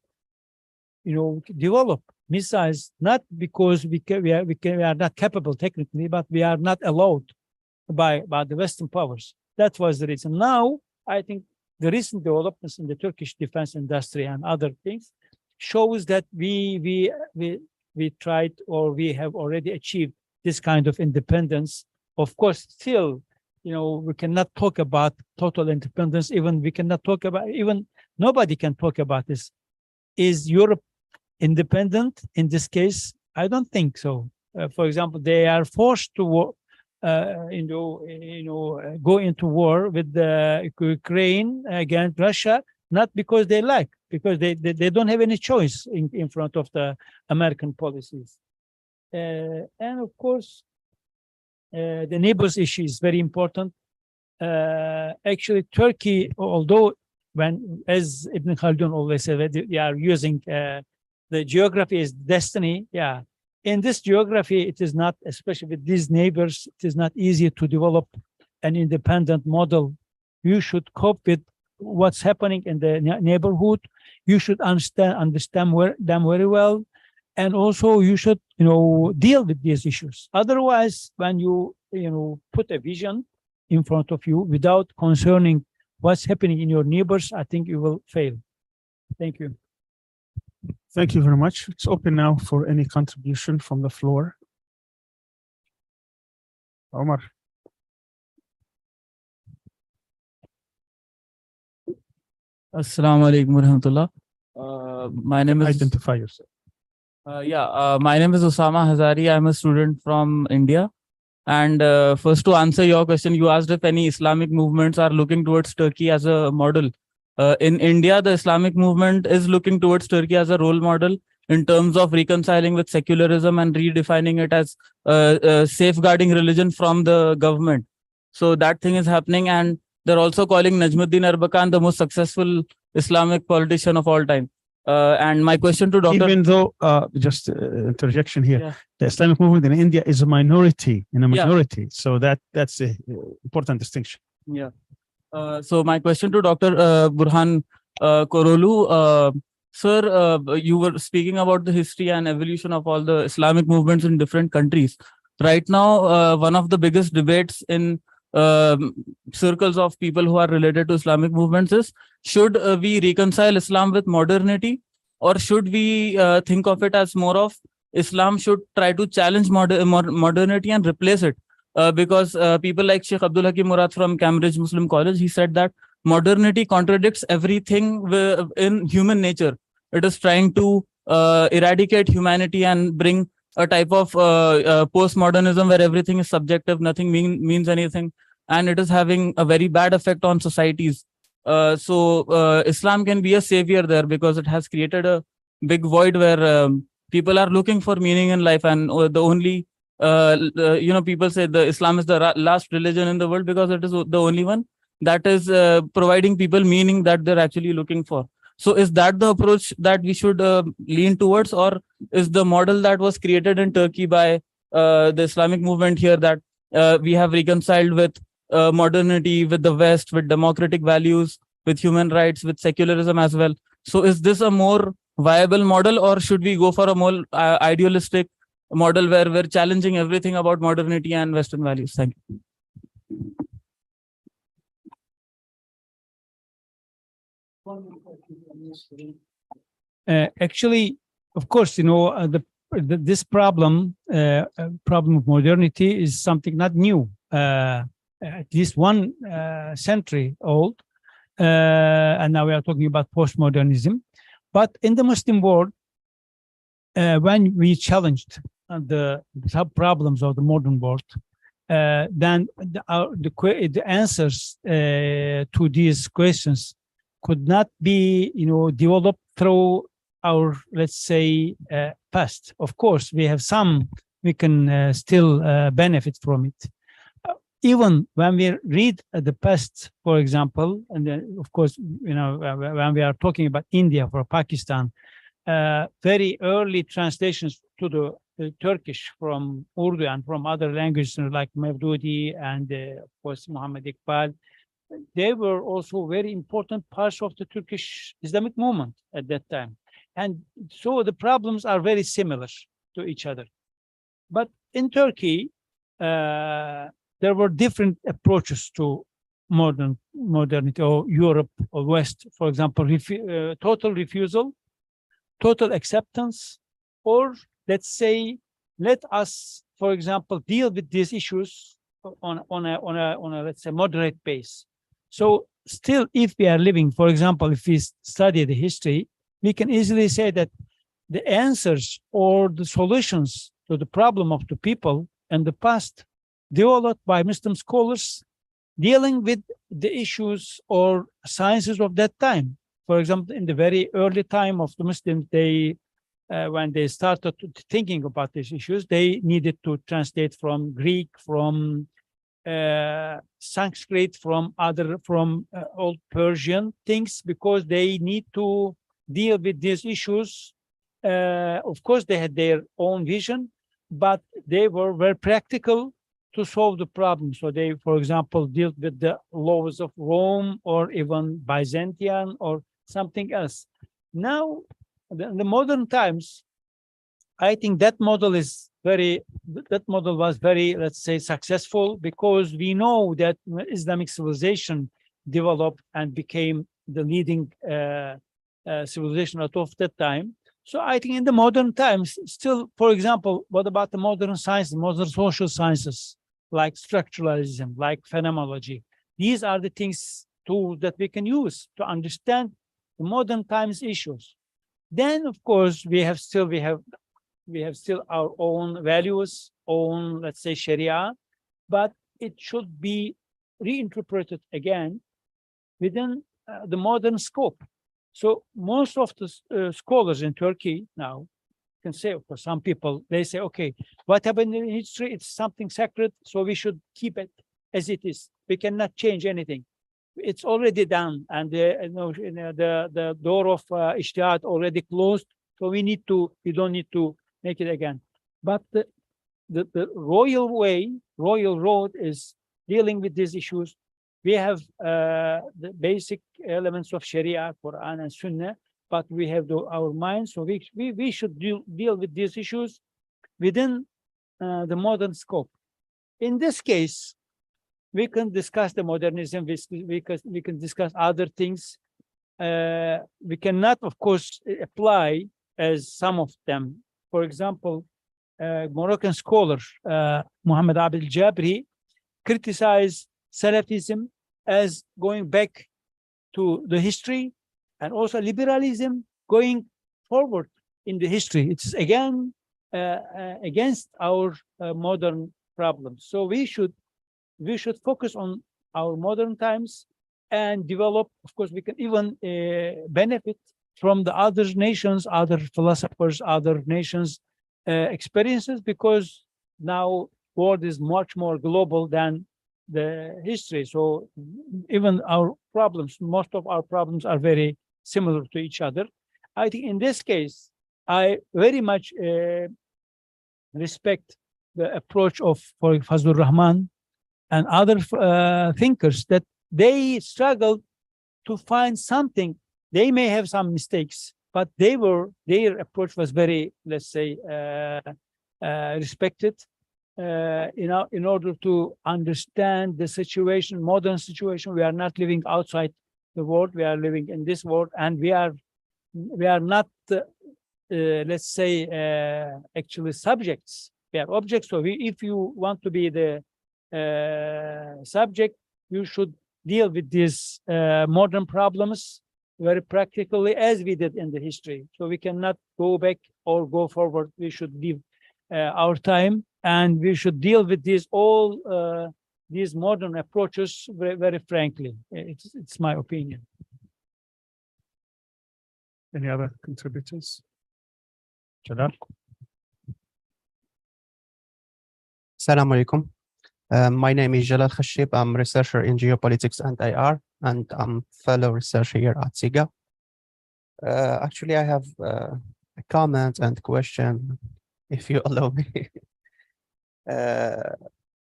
develop missiles, not because we are not capable technically, but we are not allowed by the Western powers. That was the reason. Now, I think the recent developments in the Turkish defense industry and other things shows that we tried, or we have already achieved this kind of independence. Of course, still, we cannot talk about total independence. Even nobody can talk about this. Is Europe independent in this case? I don't think so. For example, they are forced to go into war with the Ukraine against Russia, not because they like, because they don't have any choice in front of the American policies. And of course, the neighbors issue is very important. Actually, Turkey, although as Ibn Khaldun always said, they are using the geography is destiny. Yeah. In this geography, it is not, especially with these neighbors, it is not easy to develop an independent model. You should cope with what's happening in the neighborhood. You should understand them very well. And also you should, deal with these issues. Otherwise, when you, put a vision in front of you without concerning what's happening in your neighbors, I think you will fail. Thank you. Thank you very much. It's open now for any contribution from the floor. Omar. Assalamu alaikum warahmatullah. My name is Identify yourself. my name is Osama Hazari. I'm a student from India. And first, to answer your question, you asked if any Islamic movements are looking towards Turkey as a model. In India, the Islamic movement is looking towards Turkey as a role model in terms of reconciling with secularism and redefining it as safeguarding religion from the government. So that thing is happening, and they're also calling Najmuddin Erbakan the most successful Islamic politician of all time. And my question to Dr. Even though, just interjection here, Yeah. the Islamic movement in India is a minority in a Yeah. majority. So that's a important distinction. Yeah. So my question to Dr. Burhan Korolu, sir, you were speaking about the history and evolution of all the Islamic movements in different countries. Right now, one of the biggest debates in circles of people who are related to Islamic movements is, should we reconcile Islam with modernity, or should we think of it as more of Islam should try to challenge modernity and replace it? Because people like Sheikh Abdul Hakim Murad from Cambridge Muslim College, he said that modernity contradicts everything in human nature. It is trying to eradicate humanity and bring a type of postmodernism where everything is subjective, nothing means anything, and it is having a very bad effect on societies. So Islam can be a savior there, because it has created a big void where people are looking for meaning in life, and the only people say the Islam is the last religion in the world because it is the only one that is providing people meaning that they're actually looking for. So is that the approach that we should lean towards, or is the model that was created in Turkey by the Islamic movement here, that we have reconciled with modernity, with the West, with democratic values, with human rights, with secularism as well? So is this a more viable model, or should we go for a more idealistic model where we're challenging everything about modernity and Western values? Thank you. Actually, of course, this problem of modernity is something not new, at least one century old, and now we are talking about postmodernism. But in the Muslim world, when we challenged the sub problems of the modern world, then the answers to these questions could not be, developed through our, let's say, past. Of course, we have some, we can still benefit from it. Even when we read the past, for example, and then, of course, when we are talking about India or Pakistan, very early translations to the Turkish from Urdu and from other languages like Mevdudi and, of course, Muhammad Iqbal, they were also very important parts of the Turkish Islamic movement at that time. And so the problems are very similar to each other. But in Turkey, there were different approaches to modernity, or Europe or West, for example, total refusal, total acceptance, or let's say, let us, for example, deal with these issues on a let's say moderate pace. So still, if we are living, for example, if we study the history, we can easily say that the answers or the solutions to the problem of the people in the past developed by Muslim scholars dealing with the issues or sciences of that time. For example, in the very early time of the Muslims, when they started thinking about these issues, they needed to translate from Greek, from Sanskrit, from old Persian things, because they need to deal with these issues. Of course, they had their own vision, but they were very practical to solve the problem. So they, for example, dealt with the laws of Rome or even Byzantium or something else. Now, in the modern times, I think that model was very, let's say, successful, because we know that Islamic civilization developed and became the leading civilization of that time. So I think in the modern times, still, for example, what about the modern sciences, modern social sciences, like structuralism, like phenomenology? These are the tools that we can use to understand the modern times issues. Then, of course, we have still our own values, own, let's say, Sharia, but it should be reinterpreted again within the modern scope. So most of the scholars in Turkey now can say, for some people, they say, okay, what happened in history, it's something sacred, so we should keep it as it is. We cannot change anything. It's already done, and the door of ijtihad already closed, so we don't need to make it again. But the royal road is dealing with these issues. We have the basic elements of Sharia, Quran, and Sunnah, but we have our minds. So we should deal with these issues within the modern scope. In this case, we can discuss the modernism. We can discuss other things. We cannot, of course, apply as some of them. For example, Moroccan scholar Muhammad Abdel Jabri criticized Salafism as going back to the history, and also liberalism going forward in the history. It's again against our modern problems. So we should focus on our modern times and develop. Of course, we can even benefit from the other nations, other philosophers, other nations' experiences, because now world is much more global than the history. So even our problems, most of our problems are very similar to each other. I think in this case, I very much respect the approach of, for Fazlur Rahman and other thinkers, that they struggled to find something. They may have some mistakes, but their approach was very, let's say, respected in order to understand the situation, modern situation. We are not living outside the world. We are living in this world, and we are not, let's say, actually subjects. We are objects. So if you want to be the subject, you should deal with these modern problems very practically, as we did in the history. So we cannot go back or go forward. We should give our time, and we should deal with these modern approaches very, very frankly. It's my opinion. Any other contributors? Jalal? Assalamu alaikum. My name is Jalal Khashib. I'm a researcher in geopolitics and IR, and I'm fellow researcher here at SIGA. Actually, I have a comment and question, if you allow me.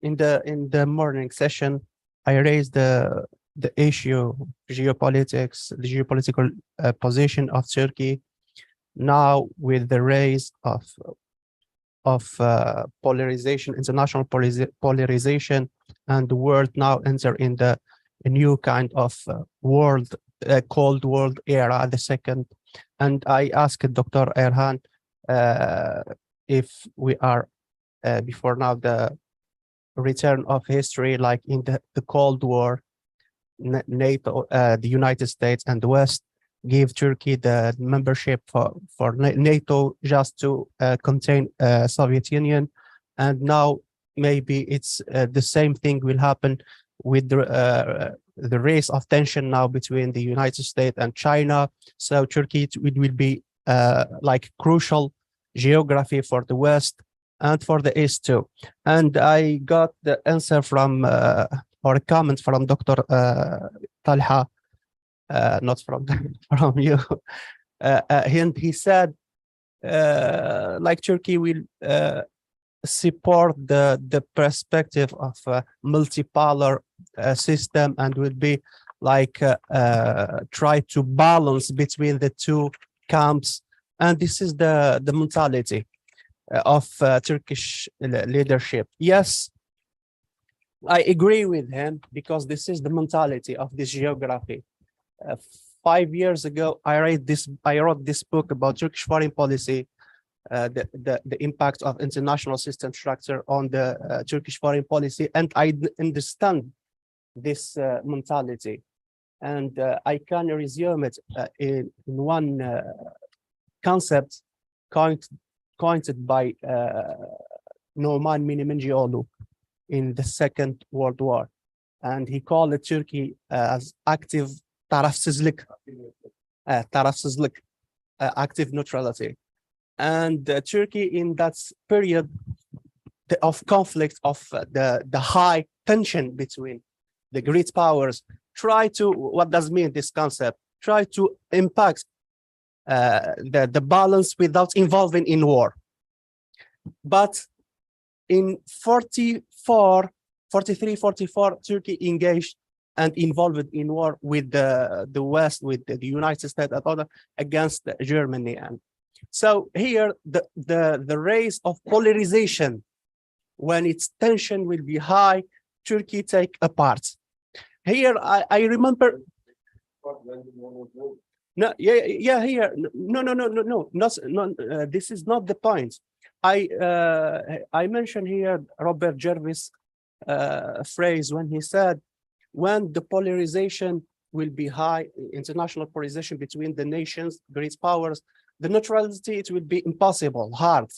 In the morning session, I raised the issue geopolitics, the geopolitical position of Turkey now with the rise of polarization, international polarization, and the world now enter in a new kind of world, Cold World era, the second. And I asked Dr. Erhan if we are before now the return of history, like in the Cold War, NATO, the United States and the West give Turkey the membership for NATO just to contain Soviet Union, and now maybe it's the same thing will happen with the raise of tension now between the United States and China. So Turkey it will be like crucial geography for the West and for the East too. And I got the answer from or a comment from Dr. Talha. Not from you. He said, like Turkey will support the perspective of a multipolar system, and will be like try to balance between the two camps. And this is the mentality of Turkish leadership. Yes, I agree with him, because this is the mentality of this geography. 5 years ago, I wrote this book about Turkish foreign policy, the impact of international system structure on the Turkish foreign policy, and I understand this mentality, and I can resume it in one concept coined by Numan Minimingiolu in the Second World War, and he called it Turkey as active tarafsızlık, active neutrality. And Turkey in that period of conflict, of the high tension between the great powers, try to, what does mean this concept? Try to impact the balance without involving in war. But in 43, 44, Turkey engaged and involved in war with the West, with the United States and other against Germany. And so here the rise of polarization, when its tension will be high, Turkey take a part. Here I remember. No, yeah, here. No. This is not the point. I mentioned here Robert Jervis' phrase when he said, when the polarization will be high, international polarization between the nations, great powers, the neutrality, it will be impossible, hard,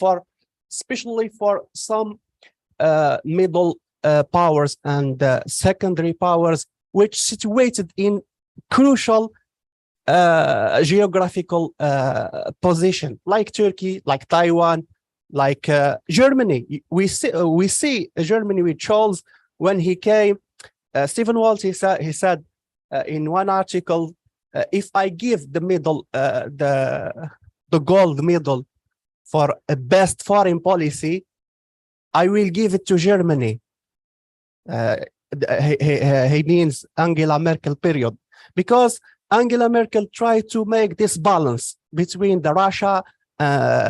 especially for some middle powers and secondary powers, which situated in crucial geographical position, like Turkey, like Taiwan, like Germany. We see Germany with Charles when he came. Stephen Walt, he said in one article, if I give the medal, the gold medal for a best foreign policy, I will give it to Germany. He means Angela Merkel period, because Angela Merkel tried to make this balance between the Russia,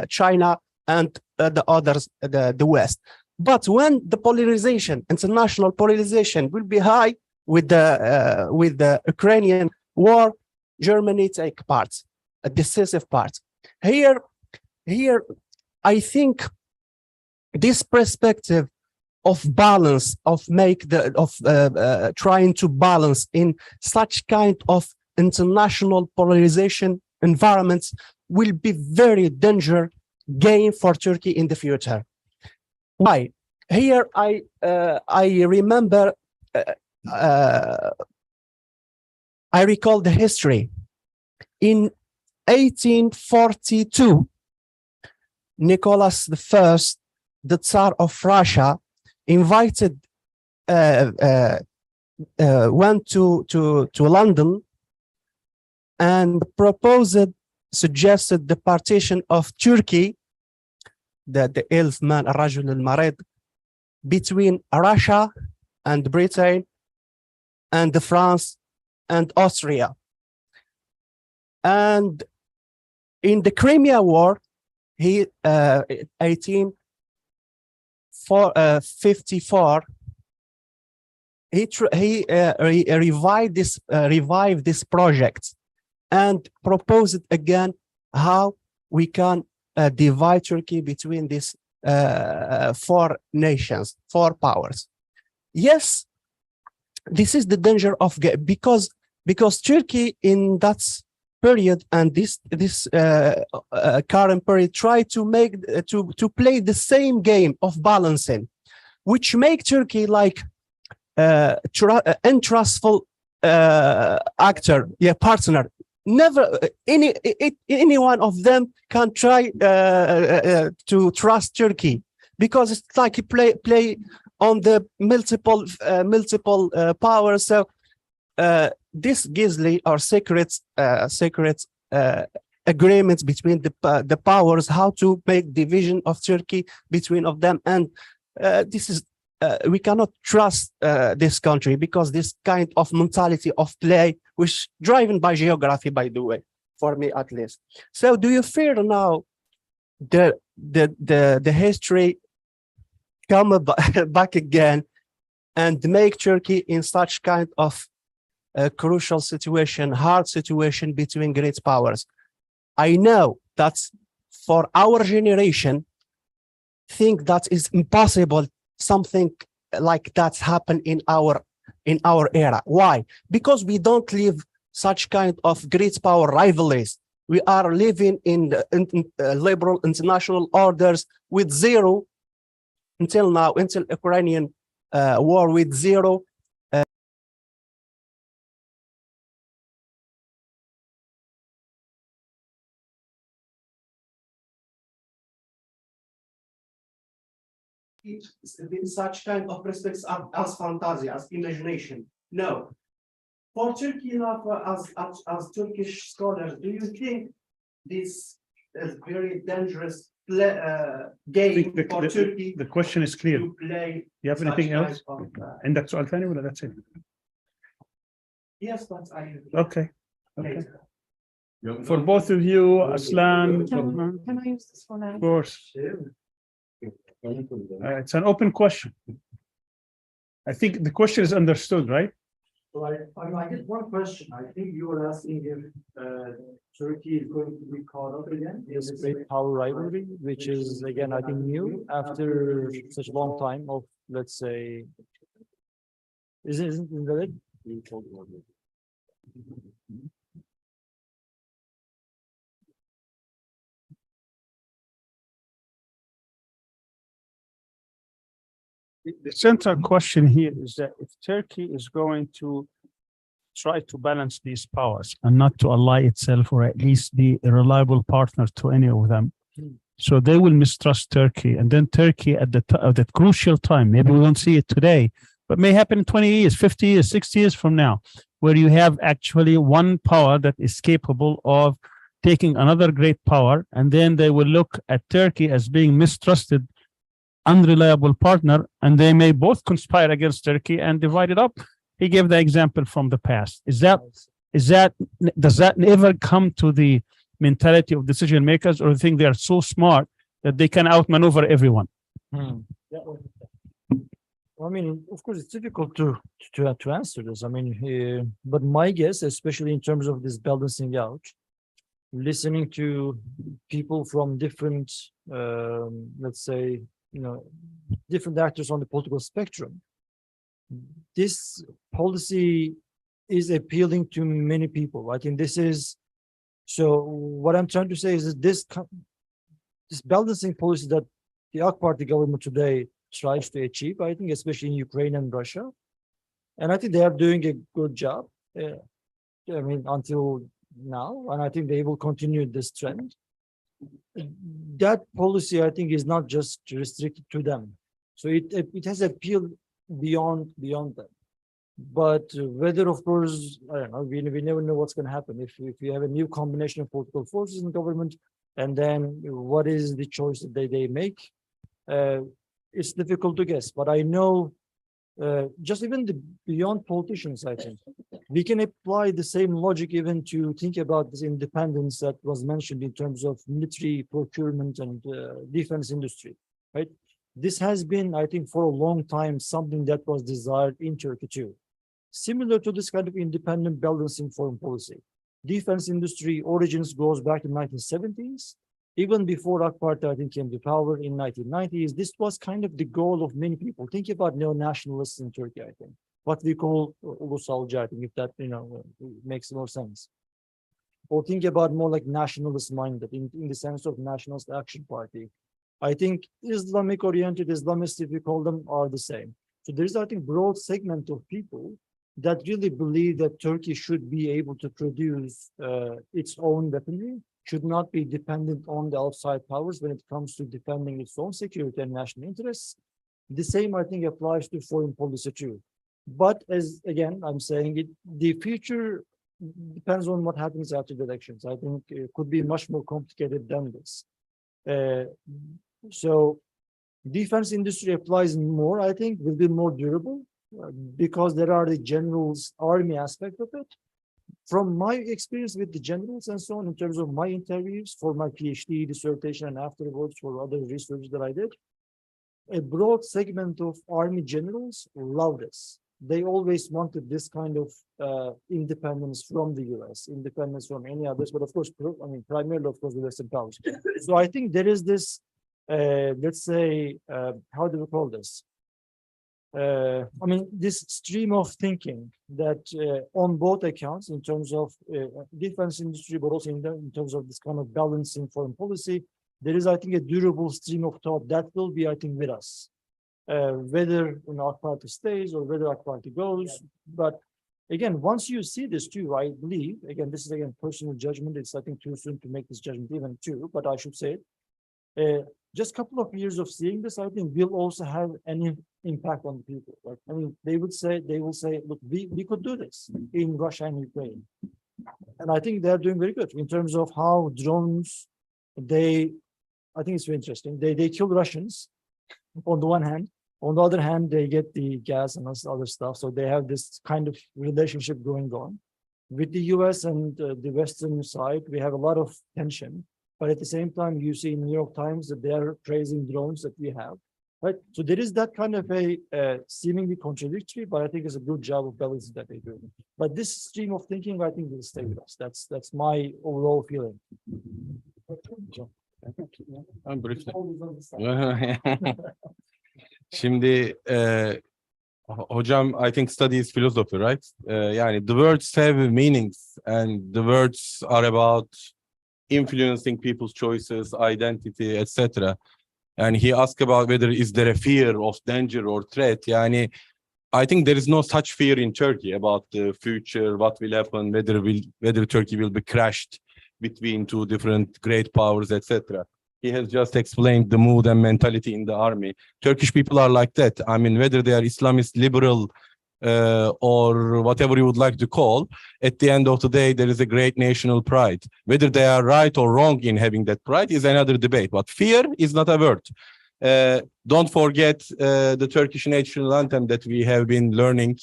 China, and the others, the West. But when the polarization, international polarization, will be high with the Ukrainian war, Germany take part, a decisive part. Here, I think this perspective of balance, trying to balance in such kind of international polarization environments will be very dangerous game for Turkey in the future. Why? Here I remember, I recall the history. In 1842, Nicholas I, the Tsar of Russia, invited, went to London and suggested the partition of Turkey, the elf man, Rajul al-Marid, between Russia and Britain and France and Austria. And in the Crimea War, he 1854, he revived this project and proposed again how we can divide Turkey between these four nations, four powers. Yes, this is the danger of because Turkey in that period and this current period try to make to play the same game of balancing, which make Turkey like untrustful actor, partner. Never any one of them can try to trust Turkey, because it's like you play on the multiple powers. So this gizli or secret agreements between the powers, how to make division of Turkey between of them, and this is we cannot trust this country, because this kind of mentality of play, which driven by geography, by the way, for me at least. So do you fear now the history come back again and make Turkey in such kind of crucial situation, hard situation between great powers? I know that for our generation, think that is impossible. Something like that's happened in our era. Why? Because we don't live such kind of great power rivalries We are living in the liberal international orders with zero until now, until Ukrainian war with zero in such kind of respects as fantasy, as imagination. No. For Turkey, as Turkish scholars, do you think this is very dangerous game for Turkey the question is clear. to play? You have anything else? عندك سؤال ثاني ولا that's it? Yes, but I. Okay. Okay. For both of you, Aslan, Can I use this one? of course. It's an open question. I think the question is understood, right? So I get one question. I think you were asking if Turkey is going to be caught up again in this great power rivalry, which is again, I think, new after such a long time of, let's say, isn't that it? The central question here is that if Turkey is going to try to balance these powers and not to ally itself or at least be a reliable partner to any of them, so they will mistrust Turkey, and then Turkey at that crucial time, maybe we don't see it today, but may happen in 20 years, 50 years, 60 years from now, where you have actually one power that is capable of taking another great power, and then they will look at Turkey as being mistrusted, unreliable partner, and they may both conspire against Turkey and divide it up. He gave the example from the past. Does that ever come to the mentality of decision makers, or think they are so smart that they can outmaneuver everyone? I mean, of course, it's difficult to answer this. I mean, but my guess, especially in terms of this balancing out, listening to people from different, let's say, different actors on the political spectrum, this policy is appealing to many people. I think this is, so what I'm trying to say is that this balancing policy that the AK Party government today tries to achieve, I think, especially in Ukraine and Russia, and I think they are doing a good job, I mean, until now, and I think they will continue this trend. That policy, I think, is not just restricted to them. So it has appeal beyond that. But whether, of course, I don't know, we never know what's going to happen if we have a new combination of political forces in government, and then what is the choice that they make? It's difficult to guess, but I know just even beyond politicians, I think we can apply the same logic even to think about this independence that was mentioned in terms of military procurement and defense industry, right? This has been, I think, for a long time, something that was desired in Turkey too. Similar to this kind of independent balancing foreign policy. Defense industry origins goes back to 1970s. Even before AK Party, I think, came to power in 1990s, this was kind of the goal of many people. Think about neo-nationalists in Turkey, I think. What we call ulusalcı, I think, if that, makes more sense. Or think about more like nationalist minded in the sense of Nationalist Action Party. I think Islamic-oriented Islamists, if we call them, are the same. So there's, I think, broad segment of people that really believe that Turkey should be able to produce its own weaponry, should not be dependent on the outside powers when it comes to defending its own security and national interests. The same, I think, applies to foreign policy too. But as, again, I'm saying it, the future depends on what happens after the elections. I think it could be much more complicated than this. So defense industry applies more, I think, will be more durable because there are the generals' army aspect of it. From my experience with the generals and so on, in terms of my interviews for my PhD dissertation and afterwards for other research that I did, a broad segment of army generals love this. They always wanted this kind of independence from the US, independence from any others, but of course, primarily, of course, the Western powers. So I think there is this, let's say, how do we call this? I mean, this stream of thinking that on both accounts, in terms of defense industry, but also in terms of this kind of balancing foreign policy, there is, I think, a durable stream of thought that will be, I think, with us. Whether our party stays or whether our party goes. But again, once you see this too, I believe, again, this is again personal judgment. It's, I think, too soon to make this judgment even too, but I should say it. Just a couple of years of seeing this, I think, will also have any impact on the people. Like, I mean, they will say, look, we could do this in Russia and Ukraine. And I think they're doing very good in terms of how drones, I think it's very interesting. They kill Russians on the one hand. On the other hand, they get the gas and other stuff. So they have this kind of relationship going on. With the US and the Western side, we have a lot of tension. But at the same time, you see in the New York Times that they are praising drones that we have. Right? So there is that kind of a seemingly contradictory, but I think it's a good job of balancing that they do. But this stream of thinking, I think, will stay with us. That's my overall feeling. Şimdi hocam, I think studies philosophy, right? Yani the words have meanings and the words are about influencing people's choices, identity, etc. And he asked about whether is there a fear of danger or threat. Yani I think there is no such fear in Turkey about the future, what will happen, whether Turkey will be crushed between two different great powers, etc. He has just explained the mood and mentality in the army. Turkish people are like that. I mean, whether they are Islamist, liberal, or whatever you would like to call, at the end of the day, there is a great national pride. Whether they are right or wrong in having that pride is another debate. But fear is not a word. Don't forget the Turkish national anthem that we have been learning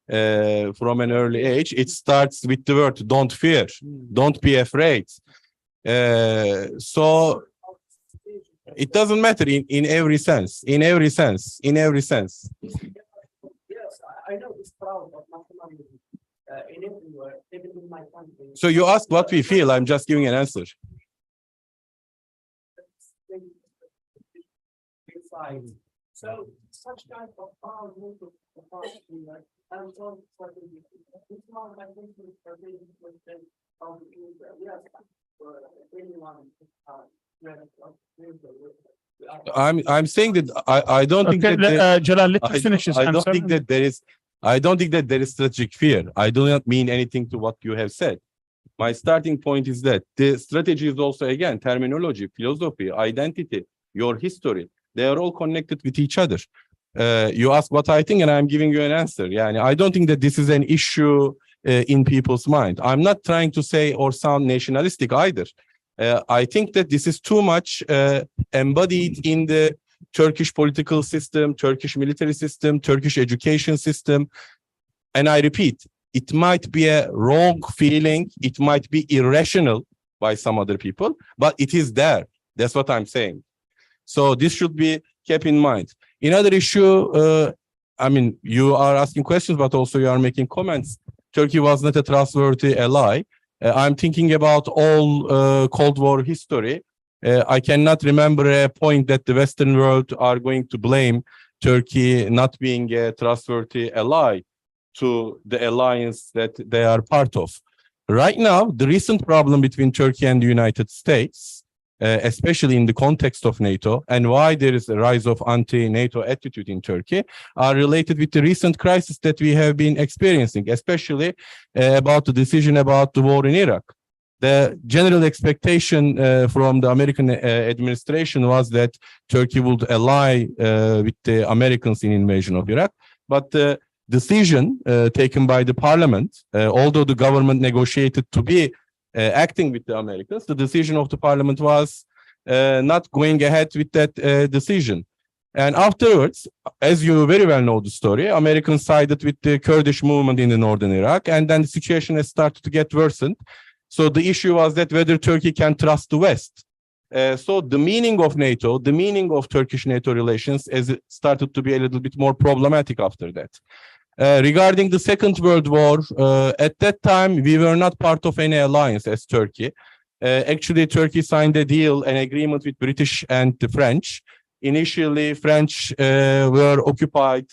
from an early age. It starts with the word, don't fear, don't be afraid. So it doesn't matter in every sense, in every sense. Yes, I know it's proud of nationalism in everywhere, even in my country. So you ask what we feel, I'm just giving an answer. So such kind of power move to the party, and so it's not like this is I'm saying that I don't think Okay, that Jalal, let us finish his I don't answer. think that there is strategic fear. I do not mean anything to what you have said. My starting point is that the strategy is also, again, terminology, philosophy, identity, your history. They are all connected with each other. You ask what I think, and I'm giving you an answer. Yeah, and I don't think that this is an issue in people's mind. I'm not trying to say or sound nationalistic either. I think that this is too much embodied in the Turkish political system, Turkish military system, Turkish education system. And I repeat, it might be a wrong feeling. It might be irrational by some other people, but it is there. That's what I'm saying. So this should be kept in mind. Another issue, I mean, you are asking questions, but also you are making comments. Turkey was not a trustworthy ally. I'm thinking about all Cold War history. I cannot remember a point that the Western world are going to blame Turkey not being a trustworthy ally to the alliance that they are part of. Right now, the recent problem between Turkey and the United States, especially in the context of NATO, and why there is a rise of anti-NATO attitude in Turkey, are related with the recent crisis that we have been experiencing, especially about the decision about the war in Iraq. The general expectation from the American administration was that Turkey would ally with the Americans in invasion of Iraq, but the decision taken by the parliament, although the government negotiated to be acting with the Americans, the decision of the parliament was not going ahead with that decision. And afterwards, as you very well know the story, Americans sided with the Kurdish movement in the northern Iraq, and then the situation has started to get worsened. So the issue was that whether Turkey can trust the West. So the meaning of NATO, the meaning of Turkish-NATO relations has started to be a little bit more problematic after that. Regarding the Second World War, at that time, we were not part of any alliance as Turkey. Actually, Turkey signed a deal, an agreement with British and the French Initially, French were occupied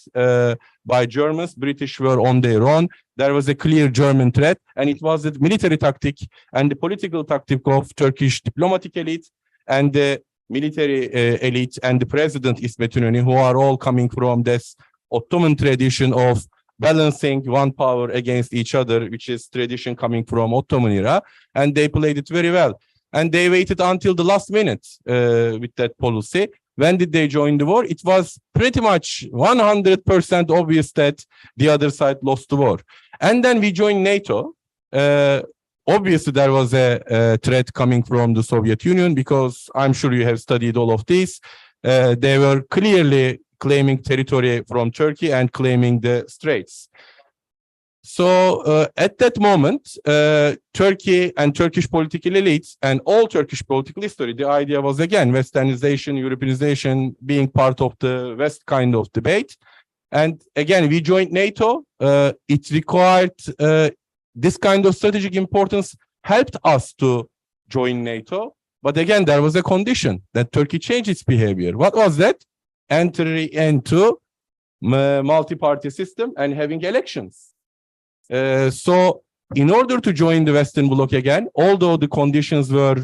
by Germans, British were on their own. There was a clear German threat, and it was the military tactic and the political tactic of Turkish diplomatic elite and the military elite and the president İsmet İnönü, who are all coming from this Ottoman tradition of balancing one power against each other, which is tradition coming from Ottoman era, and they played it very well. And they waited until the last minute with that policy. When did they join the war? It was pretty much 100% obvious that the other side lost the war. And then we joined NATO. Obviously, there was a threat coming from the Soviet Union, because I'm sure you have studied all of this. They were clearly claiming territory from Turkey and claiming the straits. So at that moment, Turkey and Turkish political elites and all Turkish political history, the idea was again Westernization, Europeanization being part of the West kind of debate. And again, we joined NATO. It required this kind of strategic importance helped us to join NATO. But again, there was a condition that Turkey changed its behavior. What was that? Entry into multi-party system and having elections. So in order to join the Western Bloc again, although the conditions were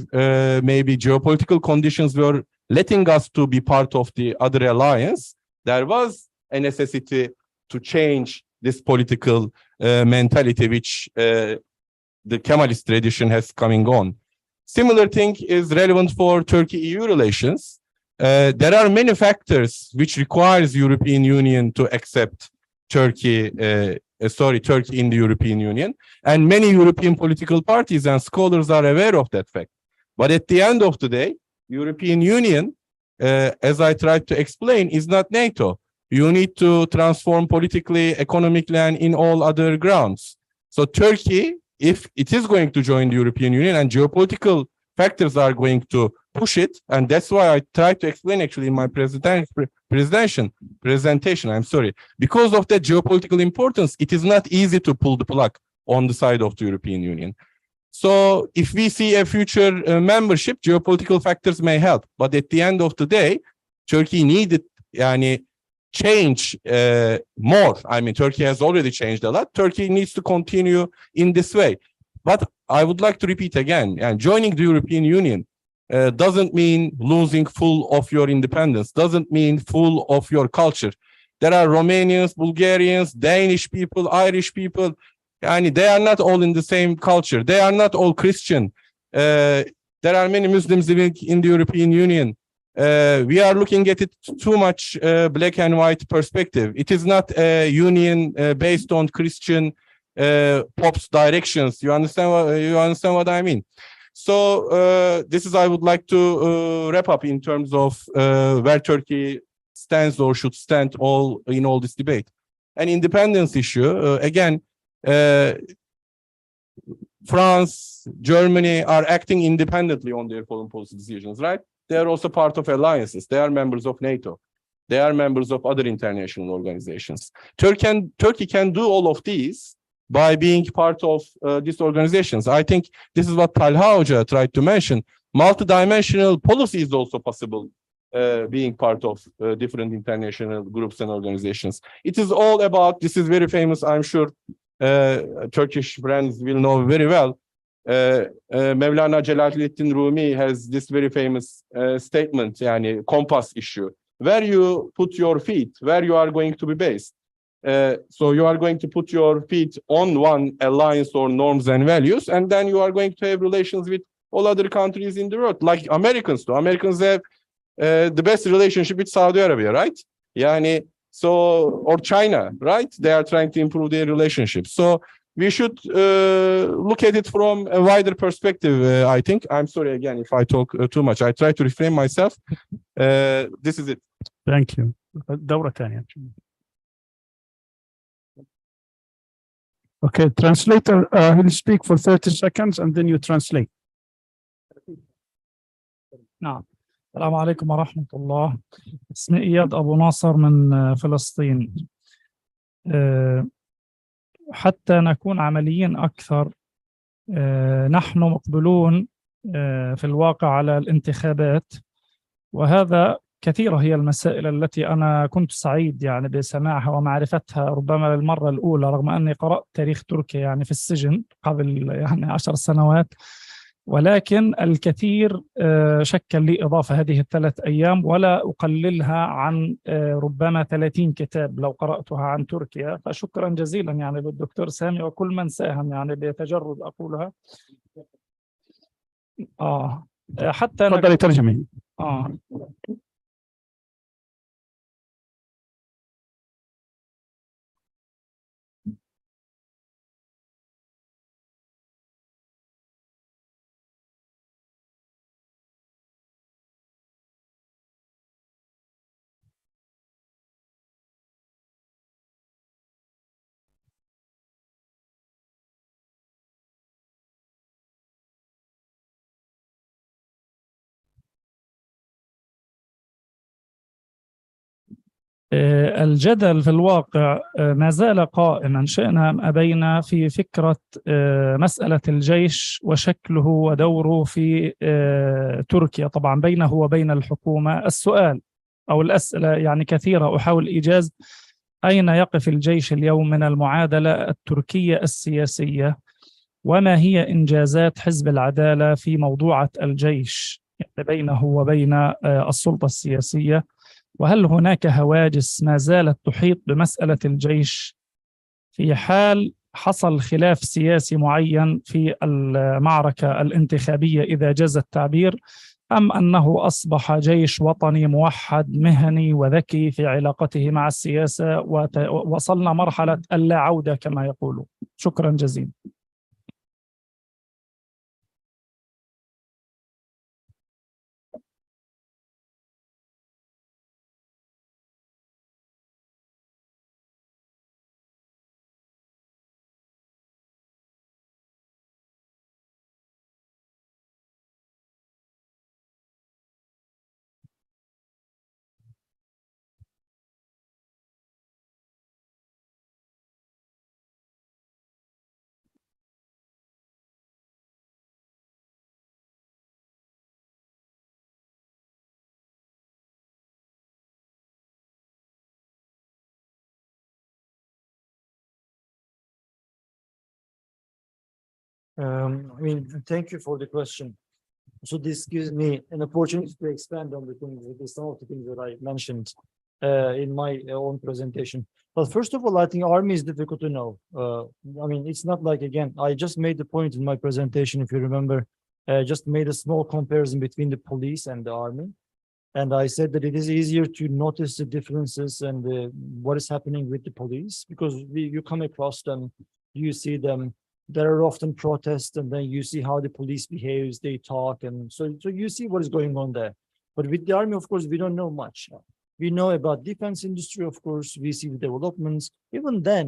maybe geopolitical conditions were letting us to be part of the other alliance, there was a necessity to change this political mentality, which the Kemalist tradition has coming on. Similar thing is relevant for Turkey-EU relations. There are many factors which requires European Union to accept Turkey in the European Union, and many European political parties and scholars are aware of that fact. But at the end of the day, European Union, as I tried to explain, is not NATO. You need to transform politically, economically, and in all other grounds. So Turkey, if it is going to join the European Union, and geopolitical factors are going to push it, and that's why I tried to explain actually in my presentation, because of that geopolitical importance, it is not easy to pull the plug on the side of the European Union. So if we see a future membership, geopolitical factors may help, but at the end of the day, Turkey needed change more. I mean, Turkey has already changed a lot. Turkey needs to continue in this way. But I would like to repeat again, and joining the European Union doesn't mean losing full of your independence, doesn't mean full of your culture. There are Romanians, Bulgarians, Danish people, Irish people, and they are not all in the same culture. They are not all Christian. There are many Muslims living in the European Union. We are looking at it too much black and white perspective. It is not a union based on Christian pop's directions. You understand what I mean? So this is, I would like to wrap up in terms of where Turkey stands or should stand in all this debate. An independence issue, again, France, Germany are acting independently on their foreign policy decisions, right? They are also part of alliances. They are members of NATO. They are members of other international organizations. Turkey can do all of these by being part of these organizations. I think this is what Talha Hoca tried to mention. Multidimensional policy is also possible being part of different international groups and organizations. It is all about, this is very famous, I'm sure Turkish friends will know very well. Mevlana Celaleddin Rumi has this very famous statement, compass issue. Where you put your feet, where you are going to be based. So you are going to put your feet on one alliance or norms and values, and then you are going to have relations with all other countries in the world, like Americans do. Americans have the best relationship with Saudi Arabia, right? Or China, right? They are trying to improve their relationship. So we should look at it from a wider perspective, I think. I'm sorry again if I talk too much. I try to refrain myself. This is it. Thank you. دورة ثانية. Okay, translator, he'll speak for 30 seconds and then you translate. نعم. السلام عليكم ورحمة الله. اسمي إياد أبو ناصر من فلسطين. حتى نكون عمليين أكثر، نحن مقبلون في الواقع على الانتخابات، وهذا كثيرة هي المسائل التي أنا كنت سعيد يعني بسماعها ومعرفتها ربما للمرة الأولى، رغم أني قرأت تاريخ تركيا يعني في السجن قبل يعني 10 سنوات، ولكن الكثير شكل لي إضافة هذه الثلاث أيام، ولا أقللها عن ربما 30 كتاب لو قرأتها عن تركيا. فشكرا جزيلا يعني للدكتور سامي وكل من ساهم يعني بتجرد أقولها. حتى أنا تفضلي ترجمي. الجدل في الواقع ما زال قائما شئنا أم أبينا في فكرة مسألة الجيش وشكله ودوره في تركيا، طبعا بينه وبين الحكومة. السؤال أو الأسئلة يعني كثيرة أحاول إيجاز: أين يقف الجيش اليوم من المعادلة التركية السياسية؟ وما هي إنجازات حزب العدالة في موضوعة الجيش يعني بينه وبين السلطة السياسية؟ وهل هناك هواجس ما زالت تحيط بمسألة الجيش في حال حصل خلاف سياسي معين في المعركة الانتخابية إذا جاز التعبير، أم أنه أصبح جيش وطني موحد مهني وذكي في علاقته مع السياسة ووصلنا مرحلة اللا عودة كما يقولون؟ شكرا جزيلا. I mean, thank you for the question. So this gives me an opportunity to expand on the things, some of the things that I mentioned in my own presentation. But first of all, I think army is difficult to know. I mean, it's not like, again, I just made the point in my presentation, if you remember, just made a small comparison between the police and the army. And I said that it is easier to notice the differences and what is happening with the police, because you come across them, you see them. There are often protests, and then you see how the police behaves, they talk, and so you see what is going on there. But with the army, of course, we don't know much. We know about defense industry, of course, we see the developments. Even then,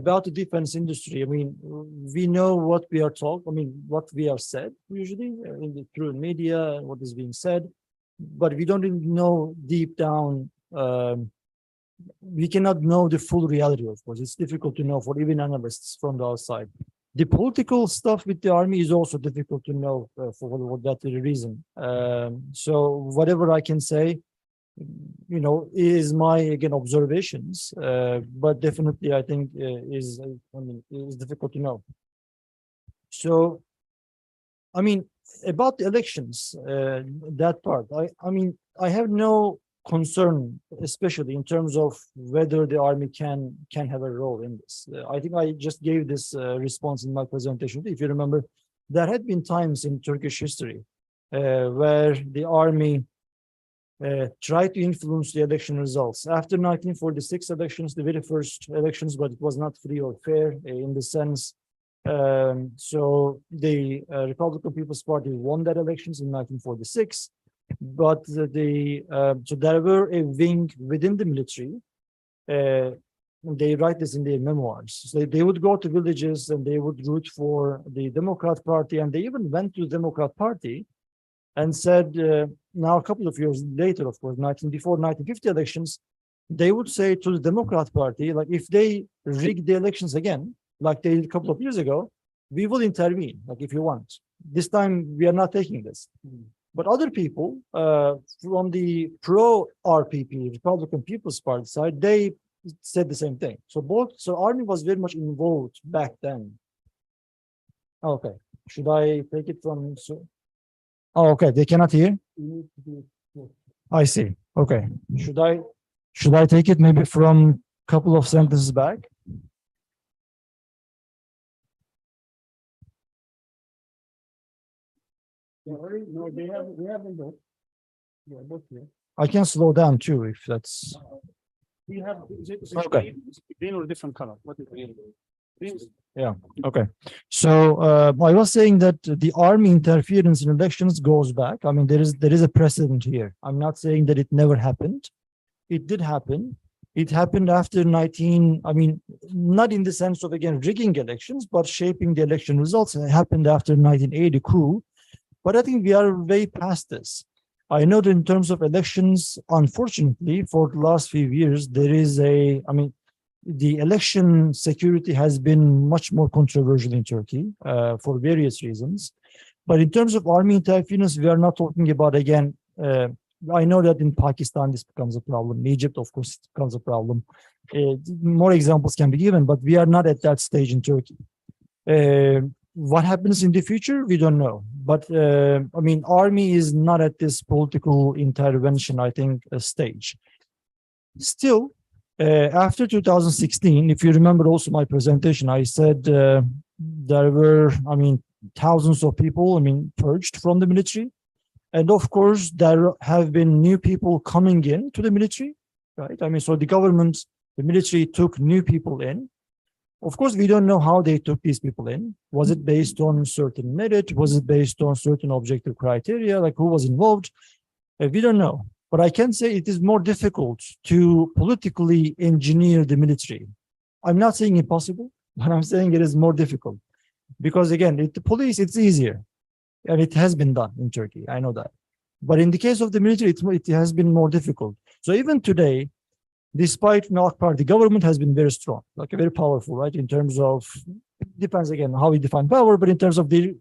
about the defense industry, I mean, we know what we are taught, I mean, what we are said usually through media and what is being said, but we don't really know deep down. We cannot know the full reality, of course. It's difficult to know for even analysts from the outside. The political stuff with the army is also difficult to know for that reason. So whatever I can say, you know, is my, again, observations, but definitely I think is difficult to know. So, I mean, about the elections, that part, I mean, I have no concern, especially in terms of whether the army can have a role in this. I think I just gave this response in my presentation. If you remember, there had been times in Turkish history where the army tried to influence the election results. After 1946 elections, the very first elections, but it was not free or fair in the sense. So the Republican People's Party won that elections in 1946. But so there were a wing within the military. They write this in their memoirs. So they would go to villages and they would root for the Democrat Party, and they even went to the Democrat Party and said, now a couple of years later, of course, before 1950 elections, they would say to the Democrat Party, like, if they rig the elections again, like they did a couple of years ago, we will intervene, like, if you want. This time we are not taking this. But other people from the pro-RPP, Republican People's Party side, they said the same thing. So army was very much involved back then. Okay, should I take it from? Oh, okay, they cannot hear. I see. Okay, should I take it maybe from a couple of sentences back? No, they haven't both. Yeah, both here. I can slow down too if that's. We have, is it Okay. green or different color? What is green? Green is- Okay, so I was saying that the army interference in elections goes back. I mean, there is a precedent here. I'm not saying that it never happened. It did happen. It happened after 19. I mean, not in the sense of again rigging elections, but shaping the election results. It happened after 1980 coup. But I think we are way past this. I know that in terms of elections, unfortunately, for the last few years, there is the election security has been much more controversial in Turkey for various reasons. But in terms of army interference, we are not talking about, again, I know that in Pakistan, this becomes a problem. In Egypt, of course, it becomes a problem. More examples can be given, but we are not at that stage in Turkey. What happens in the future, we don't know. But army is not at this political intervention, I think, stage. Still, after 2016, if you remember also my presentation, I said there were, thousands of people, purged from the military. And of course, there have been new people coming in to the military, right? So the government, the military took new people in. Of course, we don't know how they took these people in. Was it based on certain merit? Was it based on certain objective criteria? Like who was involved? We don't know. But I can say it is more difficult to politically engineer the military. I'm not saying impossible, but I'm saying it is more difficult. Because again, the police, it's easier. And it has been done in Turkey, I know that. But in the case of the military, it has been more difficult. So even today, despite AK Party, the government has been very strong, like very powerful, right? In terms of, it depends again how we define power, but in terms of their,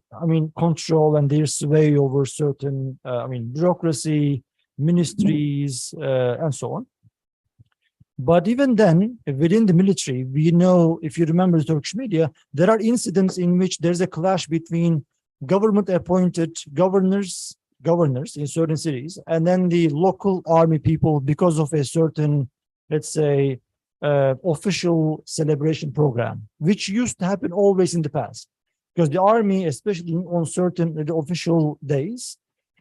control and their sway over certain, bureaucracy, ministries, and so on. But even then, within the military, we know, if you remember the Turkish media, there are incidents in which there's a clash between government-appointed governors in certain cities, and then the local army people because of a certain, let's say, official celebration program, which used to happen always in the past. Because the army, especially on certain official days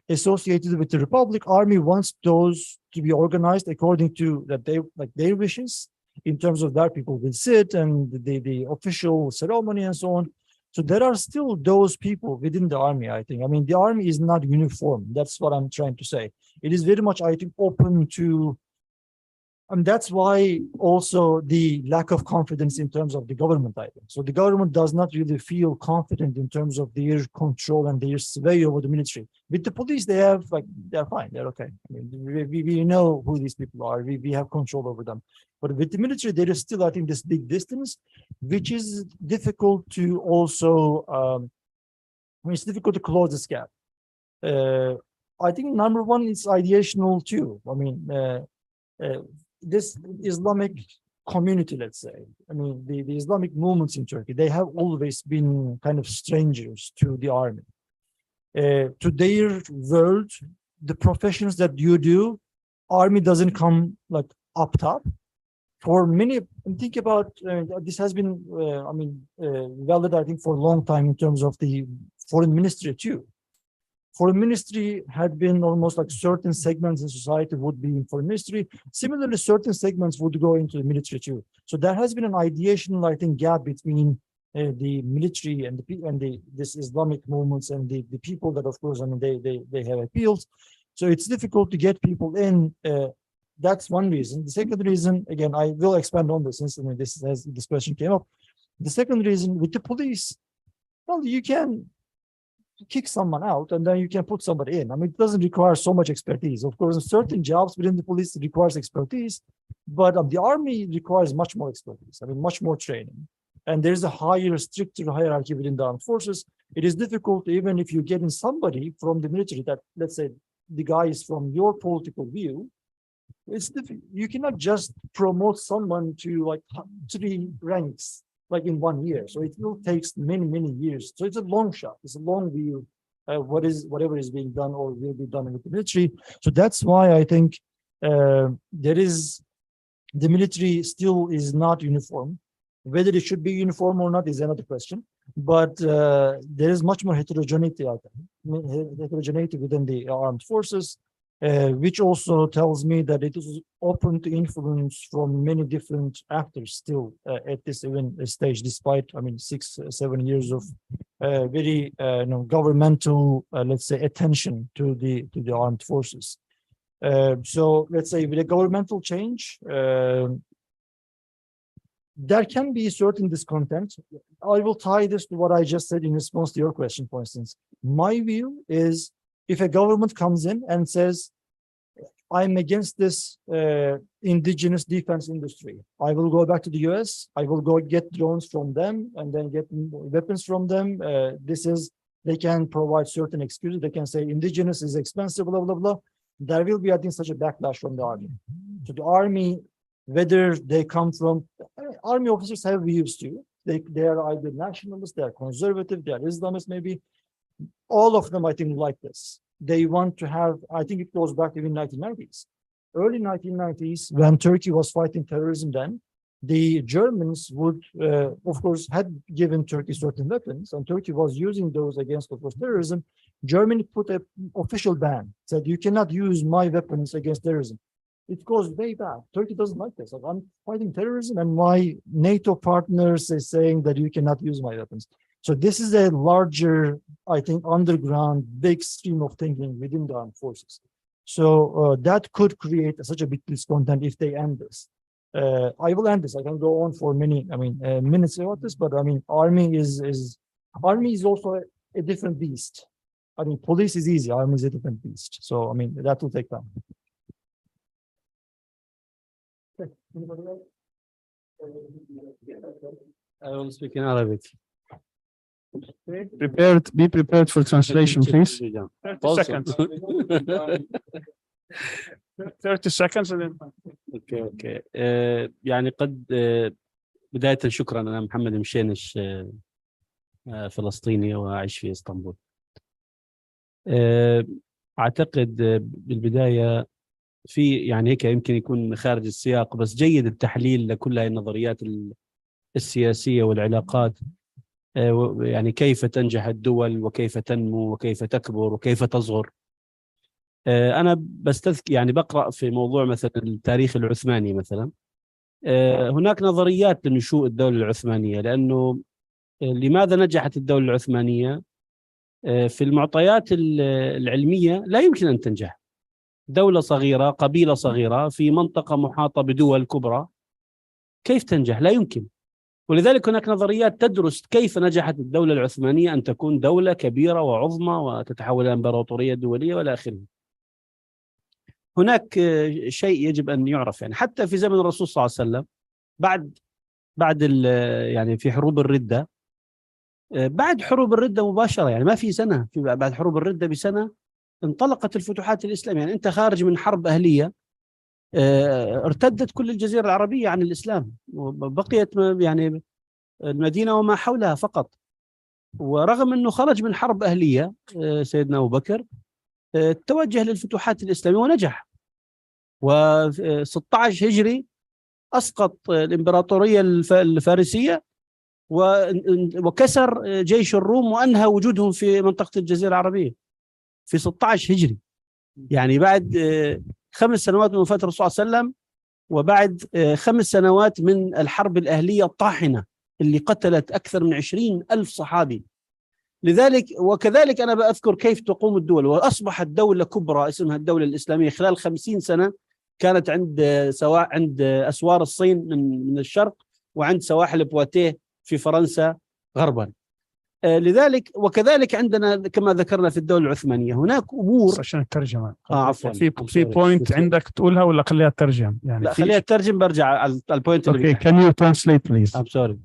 associated with the Republic, army wants those to be organized according to their wishes, in terms of that people will sit and the official ceremony and so on. So there are still those people within the army, I think. The army is not uniform. That's what I'm trying to say. It is very much, I think, open to, and that's why also the lack of confidence in terms of the government, I think. So the government does not really feel confident in terms of their control and their sway over the military. With the police, they're fine, they're okay. We know who these people are. We have control over them. But with the military, there is still, I think, this big distance, which is difficult to also, it's difficult to close this gap. I think number one is ideational too. This Islamic community, let's say, the Islamic movements in Turkey, they have always been kind of strangers to the army. To their world, the professions that you do, army doesn't come like up top. For many, think about, this has been, valid, I think, for a long time in terms of the foreign ministry too. Foreign ministry had been almost like certain segments in society would be in foreign ministry. Similarly, certain segments would go into the military too. So there has been an ideational, I think, gap between the military and this Islamic movements and the people that, of course, they have appealed. So it's difficult to get people in. That's one reason. The second reason, again, I will expand on this since this question came up. The second reason with the police, well, you can kick someone out and then you can put somebody in. It doesn't require so much expertise. Of course, in certain jobs within the police, it requires expertise, but the army requires much more expertise. Much more training. And there's a higher, stricter hierarchy within the armed forces. it is difficult even if you get in somebody from the military that, let's say, the guy is from your political view. It's difficult. You cannot just promote someone to like 3 ranks like in 1 year. So it will take many, many years. So it's a long shot. It's a long view. Whatever is being done or will be done with the military. So that's why I think the military still is not uniform. Whether it should be uniform or not is another question. But there is much more heterogeneity out there, heterogeneity within the armed forces, which also tells me that it is open to influence from many different actors still at this even stage, despite, I mean, 6-7 years of very governmental, let's say, attention to the armed forces. So let's say with a governmental change, there can be certain discontent. I will tie this to what I just said in response to your question, for instance. My view is if a government comes in and says, I'm against this indigenous defense industry, I will go back to the US, I will go get drones from them and then get weapons from them. They can provide certain excuses. They can say indigenous is expensive, blah, blah, blah. There will be, I think, such a backlash from the army. So the army, whether they come from, army officers have views too. They are either nationalists, they are conservative, they are Islamists maybe. All of them, I think, like this. They want to have, I think it goes back to the 1990s. Early 1990s, when Turkey was fighting terrorism then, the Germans would, of course, had given Turkey certain weapons, and Turkey was using those against, of course, terrorism. Germany put an official ban, said, you cannot use my weapons against terrorism. It goes way back. Turkey doesn't like this. Like, I'm fighting terrorism, and my NATO partners is saying that you cannot use my weapons. So this is a larger, I think, underground, big stream of thinking within the armed forces. So that could create such a big discontent if they end this. I will end this. I can go on for many, minutes about this, but I mean, army is also a different beast. I mean, police is easy. Army is a different beast. So I mean, that will take time. Okay. Anybody else? I will speak in Arabic. Be prepared for translation, please. 30 Also. seconds. 30 seconds and then. اوكي يعني قد بداية شكرا. أنا محمد مشينش، فلسطيني وأعيش في اسطنبول. أعتقد بالبداية في يعني هيك يمكن يكون خارج السياق، بس جيد التحليل لكل هذه النظريات السياسية والعلاقات، يعني كيف تنجح الدول وكيف تنمو وكيف تكبر وكيف تصغر. أنا بستذكر يعني بقرأ في موضوع مثلا التاريخ العثماني مثلا. هناك نظريات لنشوء الدولة العثمانية، لأنه لماذا نجحت الدولة العثمانية؟ في المعطيات العلمية لا يمكن أن تنجح. دولة صغيرة، قبيلة صغيرة في منطقة محاطة بدول كبرى، كيف تنجح؟ لا يمكن. ولذلك هناك نظريات تدرس كيف نجحت الدولة العثمانية أن تكون دولة كبيرة وعظمى وتتحول إلى إمبراطورية دولية وإلى آخره. هناك شيء يجب أن يعرف، يعني حتى في زمن الرسول صلى الله عليه وسلم بعد يعني في حروب الردة، بعد حروب الردة مباشرة، يعني ما في سنة، بعد حروب الردة بسنة انطلقت الفتوحات الإسلامية. يعني أنت خارج من حرب أهلية، ارتدت كل الجزيرة العربية عن الإسلام، وبقيت يعني المدينة وما حولها فقط. ورغم أنه خرج من حرب أهلية سيدنا أبو بكر، توجه للفتوحات الإسلامية ونجح. و16 هجري أسقط الإمبراطورية الفارسية وكسر جيش الروم وأنهى وجودهم في منطقة الجزيرة العربية في 16 هجري. يعني بعد 5 سنوات من وفاة الرسول صلى الله عليه وسلم، وبعد 5 سنوات من الحرب الأهلية الطاحنة اللي قتلت أكثر من 20,000 صحابي. لذلك وكذلك أنا بأذكر كيف تقوم الدول، وأصبحت دولة كبرى اسمها الدولة الإسلامية خلال 50 سنة. كانت عند أسوار الصين من الشرق، وعند سواحل بواتيه في فرنسا غربا. لذلك وكذلك عندنا كما ذكرنا في الدولة العثمانية هناك أمور. عشان الترجمة عفوا، في بوينت عندك تقولها ولا خليها ترجم؟ يعني لا خليها ترجم، برجع على البوينت. اوكي can you translate please? I'm sorry.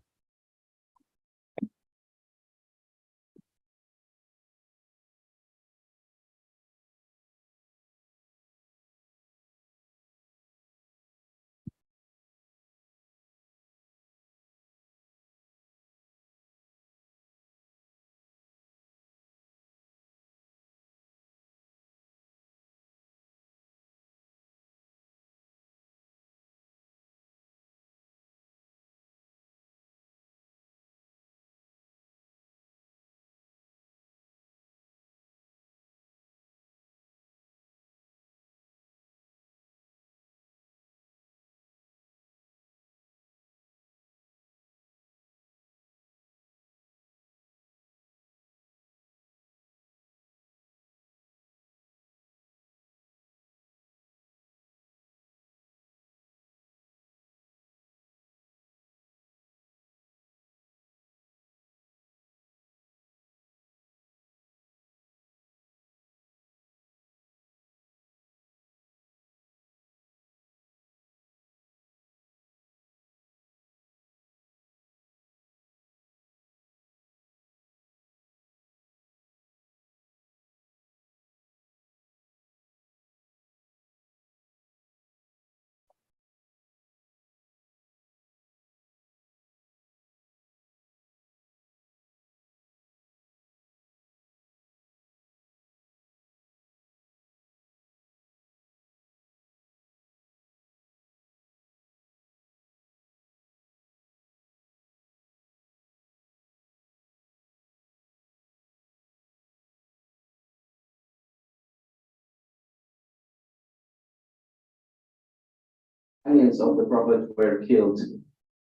companions of the Prophet were killed.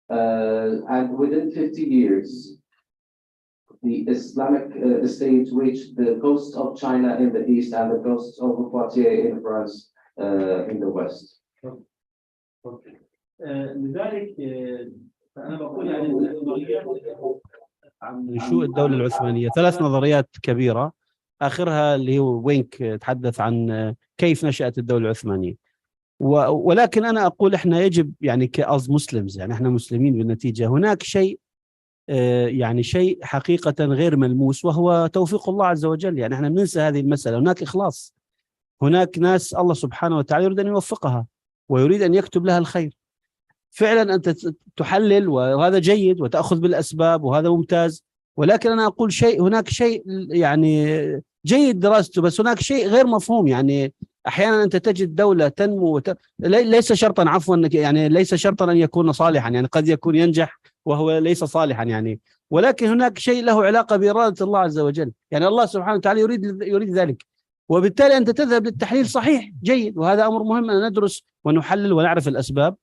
And within 50 years, the Islamic State reached the coast of China in the east and the coast of Poitiers in France in the west. لذلك فأنا بقول يعني النظريات عن نشوء الدولة العثمانية 3 نظريات كبيرة، آخرها اللي هو وينك تحدث عن كيف نشأت الدولة العثمانية. ولكن أنا أقول إحنا يجب يعني كأز مسلمز، يعني إحنا مسلمين بالنتيجة، هناك شيء يعني شيء حقيقة غير ملموس وهو توفيق الله عز وجل. يعني إحنا ننسى هذه المسألة. هناك إخلاص، هناك ناس الله سبحانه وتعالى يريد أن يوفقها ويريد أن يكتب لها الخير. فعلا أنت تحلل وهذا جيد وتأخذ بالأسباب وهذا ممتاز، ولكن أنا أقول شيء، هناك شيء يعني جيد دراسته بس هناك شيء غير مفهوم. يعني أحيانا أنت تجد دولة تنمو ليس شرطا عفوا يعني ليس شرطا أن يكون صالحا، يعني قد يكون ينجح وهو ليس صالحا يعني، ولكن هناك شيء له علاقة بإرادة الله عز وجل. يعني الله سبحانه وتعالى يريد ذلك، وبالتالي أنت تذهب للتحليل صحيح جيد، وهذا أمر مهم أن ندرس ونحلل ونعرف الأسباب،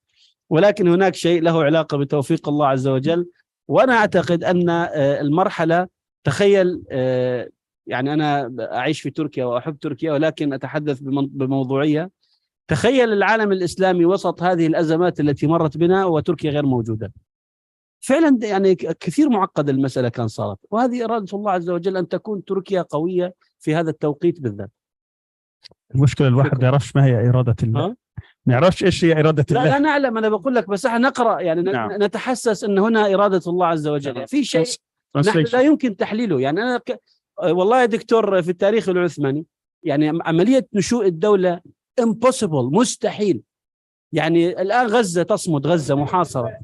ولكن هناك شيء له علاقة بتوفيق الله عز وجل. وأنا أعتقد أن المرحلة، تخيل يعني أنا أعيش في تركيا وأحب تركيا ولكن أتحدث بموضوعية. تخيل العالم الإسلامي وسط هذه الأزمات التي مرت بنا وتركيا غير موجودة. فعلا يعني كثير معقد المسألة كان صارت، وهذه إرادة الله عز وجل أن تكون تركيا قوية في هذا التوقيت بالذات. المشكلة الواحد ما يعرفش ما هي إرادة الله، ما يعرفش إيش هي إرادة الله. لا نعلم، أنا بقول لك بس احنا نقرأ يعني نعم. نتحسس أن هنا إرادة الله عز وجل. يعني في شيء نحن لا يمكن تحليله. يعني أنا والله يا دكتور في التاريخ العثماني يعني عملية نشوء الدولة impossible، مستحيل. يعني الآن غزة تصمد، غزة محاصرة.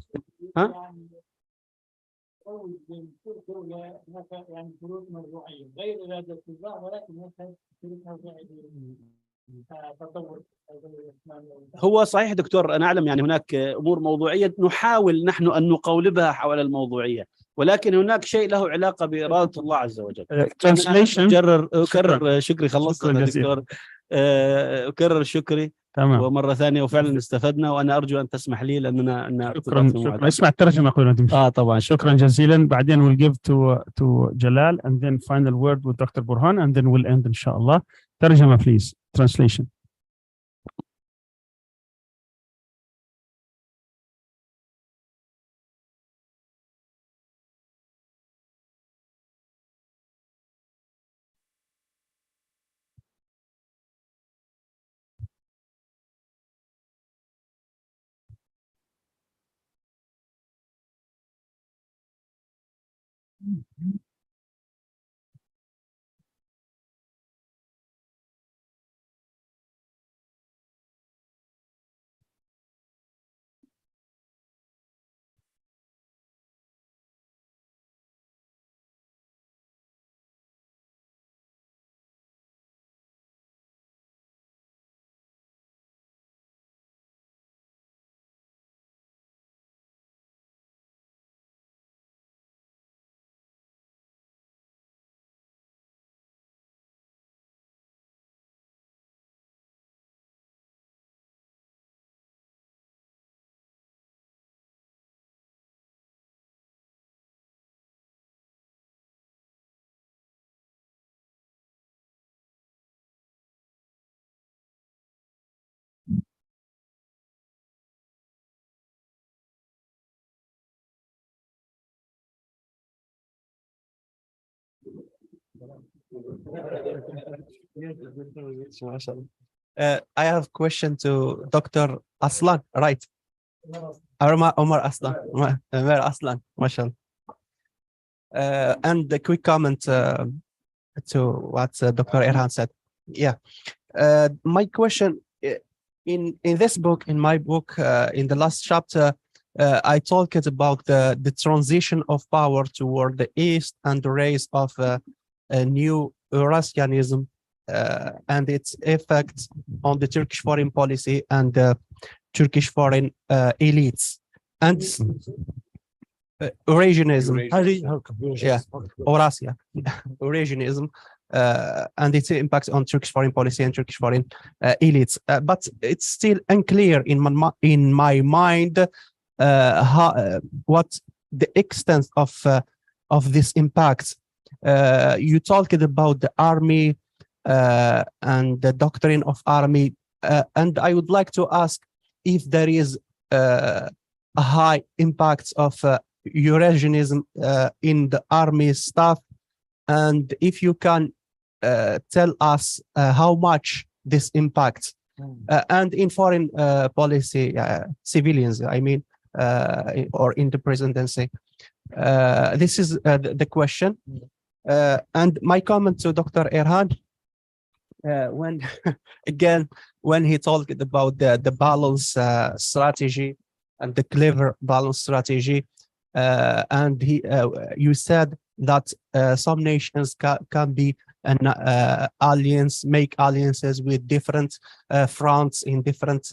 يعني شروط موضوعية غير إرادة الله، ولكن شروط موضوعية تطور. هو صحيح دكتور، أنا أعلم يعني هناك أمور موضوعية نحاول نحن أن نقولبها حول الموضوعية، ولكن هناك شيء له علاقة بإرادة الله عز وجل. أكرر شكري، خلصت دكتور، أكرر شكري. تمام. ومرة ثانية وفعلا استفدنا، وأنا أرجو أن تسمح لي لأننا شكرا. اسمع الترجمة أخونا. طبعا شكرا جزيلا. بعدين we'll give to Jalal and then final word with Dr. Burhan and then we'll end إن شاء الله. ترجمة please. Translation. I have a question to Dr. Aslan, right? Omar Aslan, Ömer Aslan, mashallah. And a quick comment to what Dr. Erhan said. Yeah, my question in this book, in my book, in the last chapter, I talked about the transition of power toward the East and the rise of a new Eurasianism and its effects on the Turkish foreign policy and the Turkish foreign elites and Eurasianism. Yeah, Eurasia, Eurasianism and its impact on Turkish foreign policy and Turkish foreign elites. But it's still unclear in my mind what the extent of this impact. You talked about the army and the doctrine of army, and I would like to ask if there is a high impact of Eurasianism in the army staff, and if you can tell us how much this impacts, and in foreign policy, civilians, I mean, or in the presidency. This is the question. And my comment to Dr. Erhan, when again, when he talked about the balance strategy and the clever balance strategy, and you said that some nations can be an alliance, make alliances with different fronts in different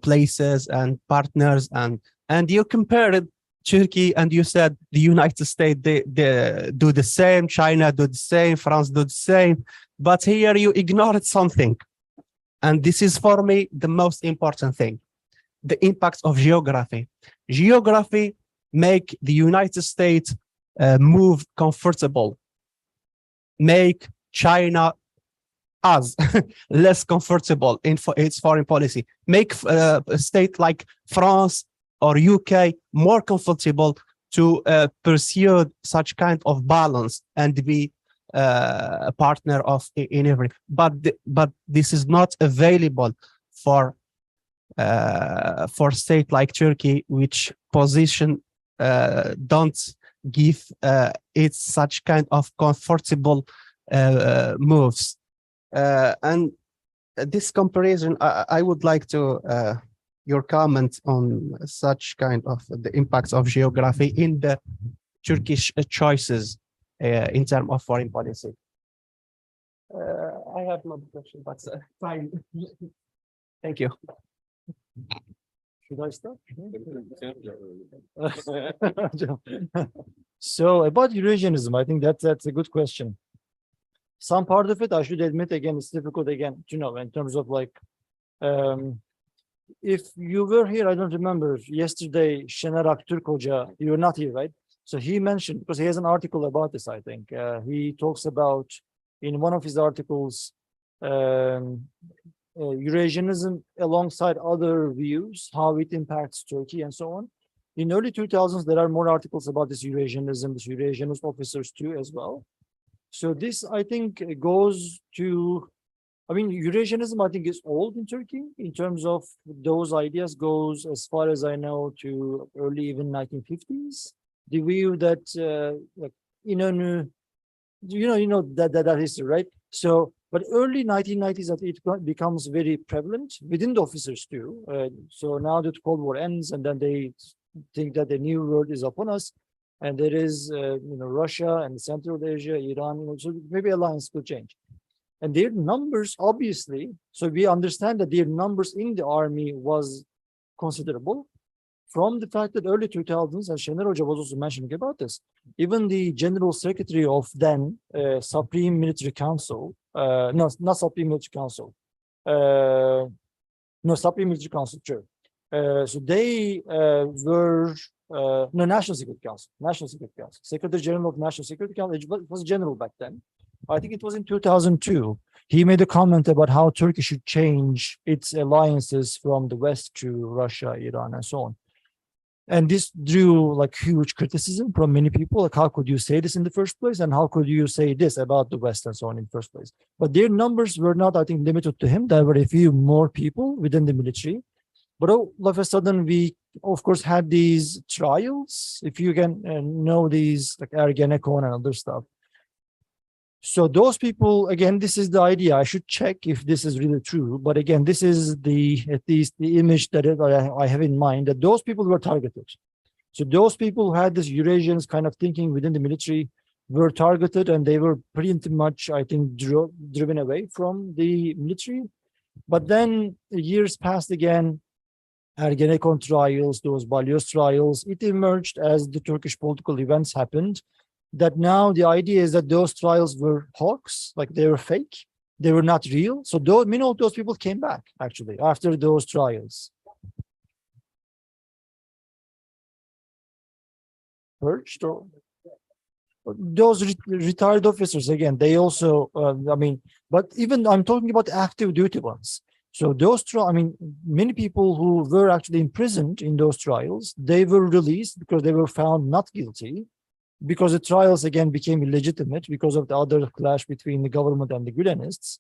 places and partners, and you compared Turkey and you said the United States they do the same, China do the same, France do the same, but here you ignored something, and this is for me the most important thing: the impact of geography. Geography make the United States move comfortable, make China as less comfortable in its foreign policy, make a state like France or UK more comfortable to pursue such kind of balance and be a partner of in every. But this is not available for state like Turkey, which position don't give it such kind of comfortable moves. And this comparison, I would like to your comment on such kind of the impacts of geography in the Turkish choices in terms of foreign policy. I have no question, but fine. Thank you. Should I start? So about Eurasianism, I think that's a good question. Some part of it, I should admit, again, it's difficult again, you know, in terms of like, if you were here, I don't remember, yesterday, Şener Aktürk Hoca, you were not here, right? So he mentioned, because he has an article about this, I think. He talks about, in one of his articles, Eurasianism alongside other views, how it impacts Turkey and so on. In early 2000s, there are more articles about this Eurasianism, this Eurasianist officers too as well. So this, I think, goes to, I mean, Eurasianism, I think, is old in Turkey in terms of those ideas, goes, as far as I know, to early even 1950s. The view that, like, you know that history, right? So, but early 1990s, that it becomes very prevalent within the officers too. So now that the Cold War ends, and then they think that the new world is upon us, and there is, Russia and Central Asia, Iran, so maybe alliance could change. And their numbers, obviously, so we understand that their numbers in the army was considerable from the fact that early 2000s, and Şener Hoca was also mentioning about this, even the General Secretary of then Supreme Military Council, no, not Supreme Military Council, no, Supreme Military Council, true. So they were, no, National Security Council, Secretary General of National Security Council, it was general back then. I think it was in 2002. He made a comment about how Turkey should change its alliances from the West to Russia, Iran, and so on. And this drew like huge criticism from many people. Like, how could you say this in the first place? And how could you say this about the West and so on in the first place? But their numbers were not, I think, limited to him. There were a few more people within the military. But all of a sudden, we, of course, had these trials. If you can know these, like Ergenekon and other stuff. So those people, again, this is the idea. I should check if this is really true. But again, this is at least the image that I have in mind, that those people were targeted. So those people who had this Eurasians kind of thinking within the military were targeted, and they were pretty much, I think, driven away from the military. But then years passed again, Ergenekon trials, those Balyoz trials, it emerged as the Turkish political events happened. that now the idea is that those trials were hoax, like they were fake, they were not real. So those, many of those people came back actually after those trials. Purged or those retired officers again, they also, I mean, but even I'm talking about active duty ones. So those, I mean, many people who were actually imprisoned in those trials, they were released because they were found not guilty, because the trials again became illegitimate because of the other clash between the government and the Gülenists.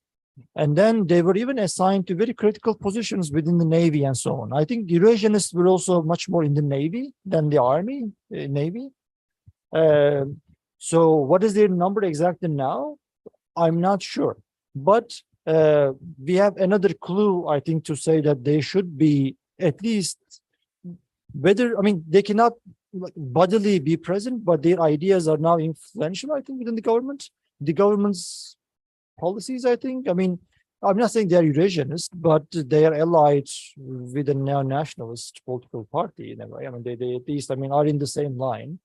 And then they were even assigned to very critical positions within the Navy and so on. I think the Eurasianists were also much more in the Navy than the Army, Navy. So what is their number exactly now? I'm not sure. But we have another clue, I think, to say that they should be at least, whether, I mean, they cannot bodily be present, but their ideas are now influential, I think, within the government. The government's policies, I think. I mean, I'm not saying they're Eurasianist, but they are allied with a neo-nationalist political party in a way. I mean, they at least, I mean, are in the same line.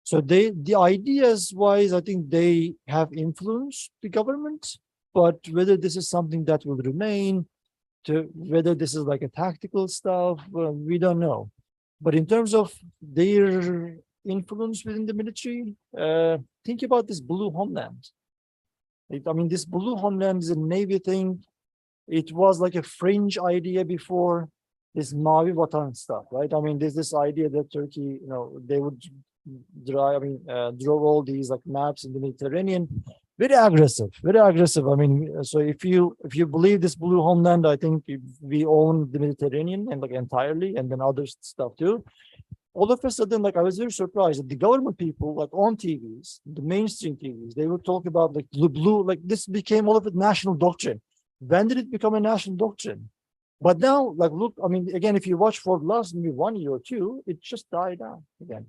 So the ideas wise, I think they have influenced the government, but whether this is something that will remain, to whether this is like a tactical stuff, we don't know. But in terms of their influence within the military, think about this blue homeland. I mean, this blue homeland is a Navy thing. It was like a fringe idea before this Mavi Vatan stuff, right? I mean, there's this idea that Turkey, you know, they would draw all these like maps in the Mediterranean. Very aggressive, very aggressive. I mean, so if you believe this blue homeland, I think we own the Mediterranean and like entirely, and then other stuff too. All of a sudden, like I was very surprised that the government people, like on TVs, the mainstream TVs, they would talk about like the blue, like this became all of it national doctrine. When did it become a national doctrine? But now, like, look, I mean, again, if you watch for the last maybe 1 year or two, it just died down again.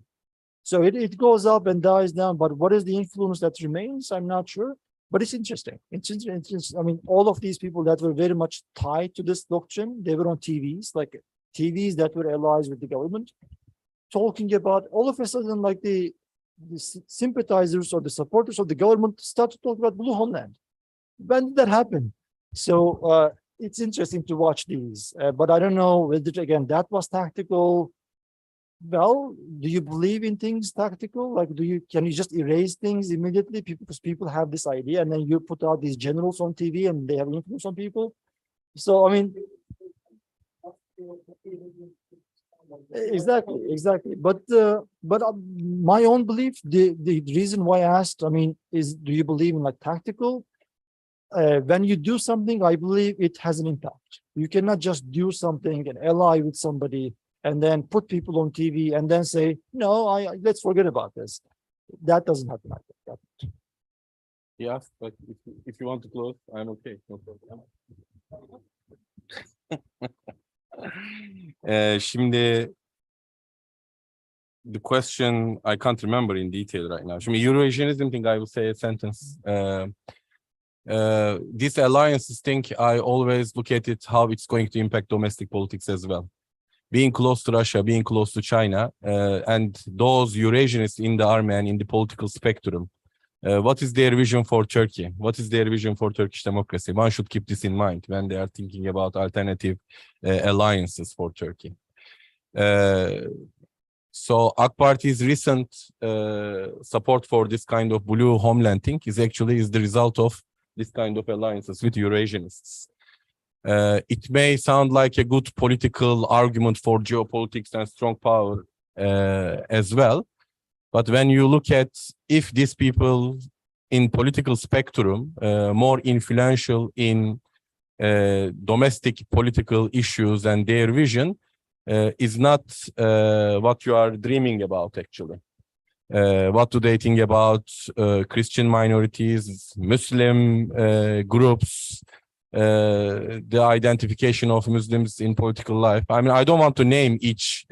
So it goes up and dies down, but what is the influence that remains? I'm not sure, but it's interesting. It's interesting. I mean, all of these people that were very much tied to this doctrine, they were on TVs, like TVs that were allies with the government, talking about all of a sudden, like the sympathizers or the supporters of the government start to talk about blue homeland. When did that happen? So it's interesting to watch these, but I don't know whether, again, that was tactical. Well, do you believe in things tactical? Like, can you just erase things immediately? Because people have this idea, and then you put out these generals on TV, and they have influence on people. So, I mean, exactly. But my own belief, the reason why I asked, I mean, is, do you believe in like tactical? When you do something, I believe it has an impact. You cannot just do something and ally with somebody and then put people on TV and then say, no, let's forget about this. That doesn't happen like that. Yes, but if you want to close, I'm okay. No problem. Şimdi, the question I can't remember in detail right now. Şimdi Eurasianism thing, I will say a sentence. This alliances thing, I always look at it how it's going to impact domestic politics as well. Being close to Russia, being close to China, and those Eurasianists in the army and in the political spectrum, what is their vision for Turkey? What is their vision for Turkish democracy? One should keep this in mind when they are thinking about alternative alliances for Turkey. So AK Party's recent support for this kind of blue homeland thing is the result of this kind of alliances with Eurasianists. It may sound like a good political argument for geopolitics and strong power as well. But when you look at if these people in political spectrum, more influential in domestic political issues and their vision is not what you are dreaming about actually. What do they think about Christian minorities, Muslim groups, the identification of Muslims in political life? I mean, I don't want to name each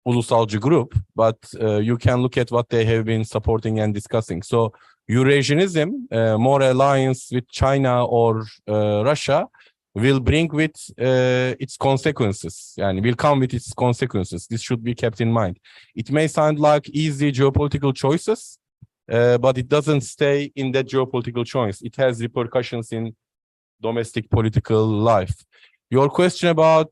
ulusalcı group, but you can look at what they have been supporting and discussing. So Eurasianism, more alliance with China or Russia, will bring with its consequences, and will come with its consequences. This should be kept in mind. It may sound like easy geopolitical choices, but it doesn't stay in that geopolitical choice. It has repercussions in domestic political life. Your question about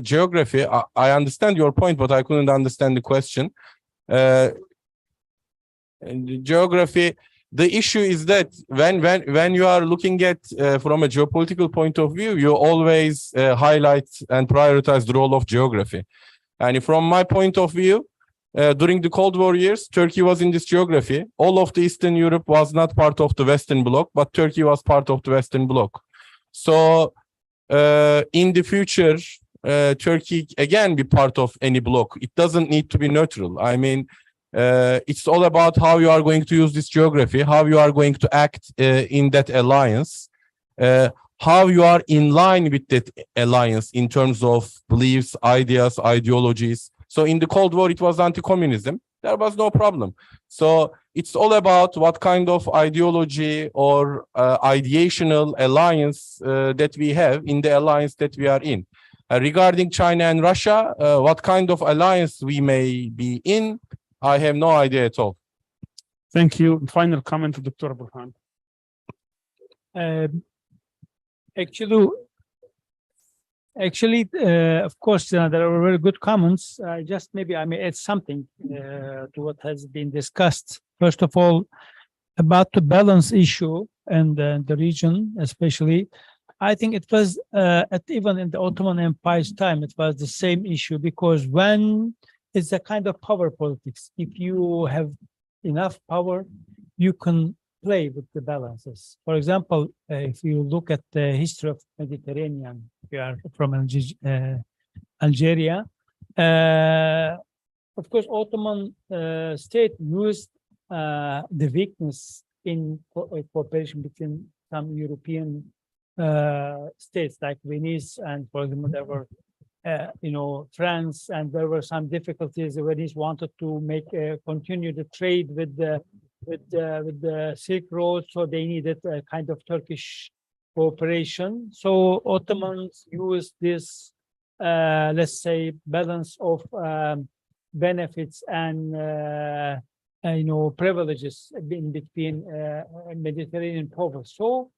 geography, I understand your point, but I couldn't understand the question. And the geography, the issue is that when you are looking at from a geopolitical point of view, you always highlight and prioritize the role of geography. And from my point of view, during the Cold War years, Turkey was in this geography. All of the Eastern Europe was not part of the Western Bloc, but Turkey was part of the Western Bloc. So in the future, Turkey again be part of any bloc. It doesn't need to be neutral. I mean, it's all about how you are going to use this geography, how you are going to act in that alliance, how you are in line with that alliance in terms of beliefs, ideas, ideologies. So in the Cold War, it was anti-communism. There was no problem. So it's all about what kind of ideology or ideational alliance that we have in the alliance that we are in. Regarding China and Russia, what kind of alliance we may be in, I have no idea at all. Thank you. Final comment to Dr. Burhan. Actually, of course, there are very good comments. Just maybe I may add something to what has been discussed. First of all, about the balance issue and the region, especially, I think it was even in the Ottoman Empire's time, it was the same issue, because when it's a kind of power politics, if you have enough power, you can play with the balances. For example, if you look at the history of Mediterranean, we are from Algeria. Of course, Ottoman state used the weakness in cooperation between some European states like Venice, and for example, there were France, and there were some difficulties. Venice wanted to continue the trade with the Silk Road, so they needed a kind of Turkish cooperation. So Ottomans used this, let's say, balance of benefits and privileges in between Mediterranean powers. So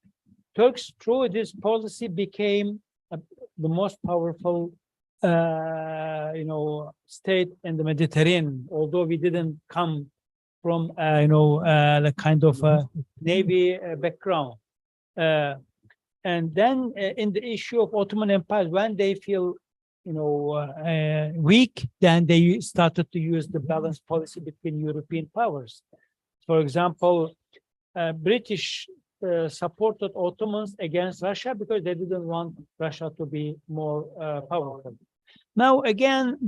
Turks, through this policy, became the most powerful state in the Mediterranean, although we didn't come from the kind of navy background. And then in the issue of Ottoman Empire, when they feel weak, then they started to use the balanced policy between European powers. For example, British supported Ottomans against Russia because they didn't want Russia to be more powerful. Now, again,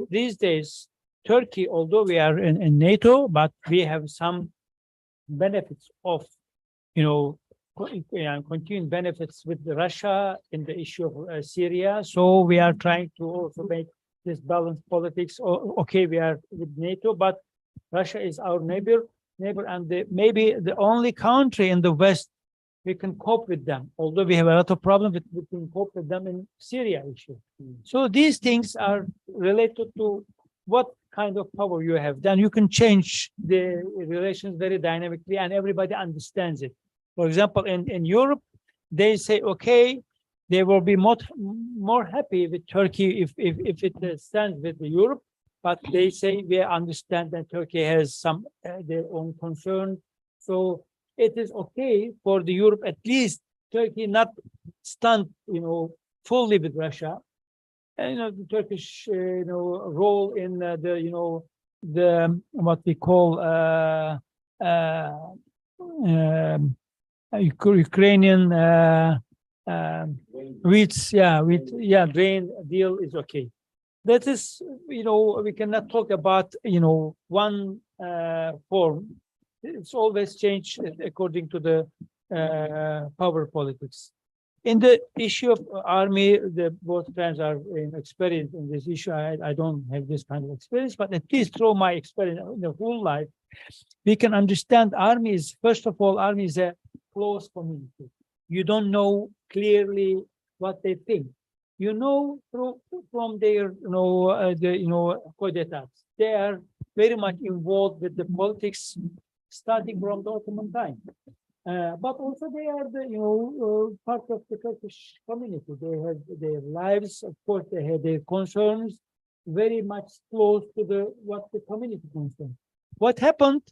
these days, Turkey, although we are in NATO, but we have some benefits of, continuing benefits with Russia in the issue of Syria. So we are trying to also make this balanced politics. Okay, we are with NATO, but Russia is our neighbor, and maybe the only country in the West we can cope with them, although we have a lot of problems, we can cope with them in Syria issue. So these things are related to what kind of power you have. Then you can change the relations very dynamically, and everybody understands it. For example, in Europe, they say, okay, they will be more happy with Turkey if it stands with Europe, but they say we understand that Turkey has some their own concern. So it is okay for the Europe, at least Turkey not stand, fully with Russia. And, the Turkish, role in the what we call Ukrainian grain deal is okay. That is, we cannot talk about, one form. It's always changed according to the power politics. In the issue of army, both friends are experienced in this issue. I don't have this kind of experience, but at least through my experience in the whole life, we can understand army is, first of all, army is a close community. You don't know clearly what they think. You know from their, coup d'etats. They are very much involved with the politics starting from the Ottoman time. But also they are the part of the Turkish community. They have their lives, of course. They have their concerns, very much close to what the community concerns. What happened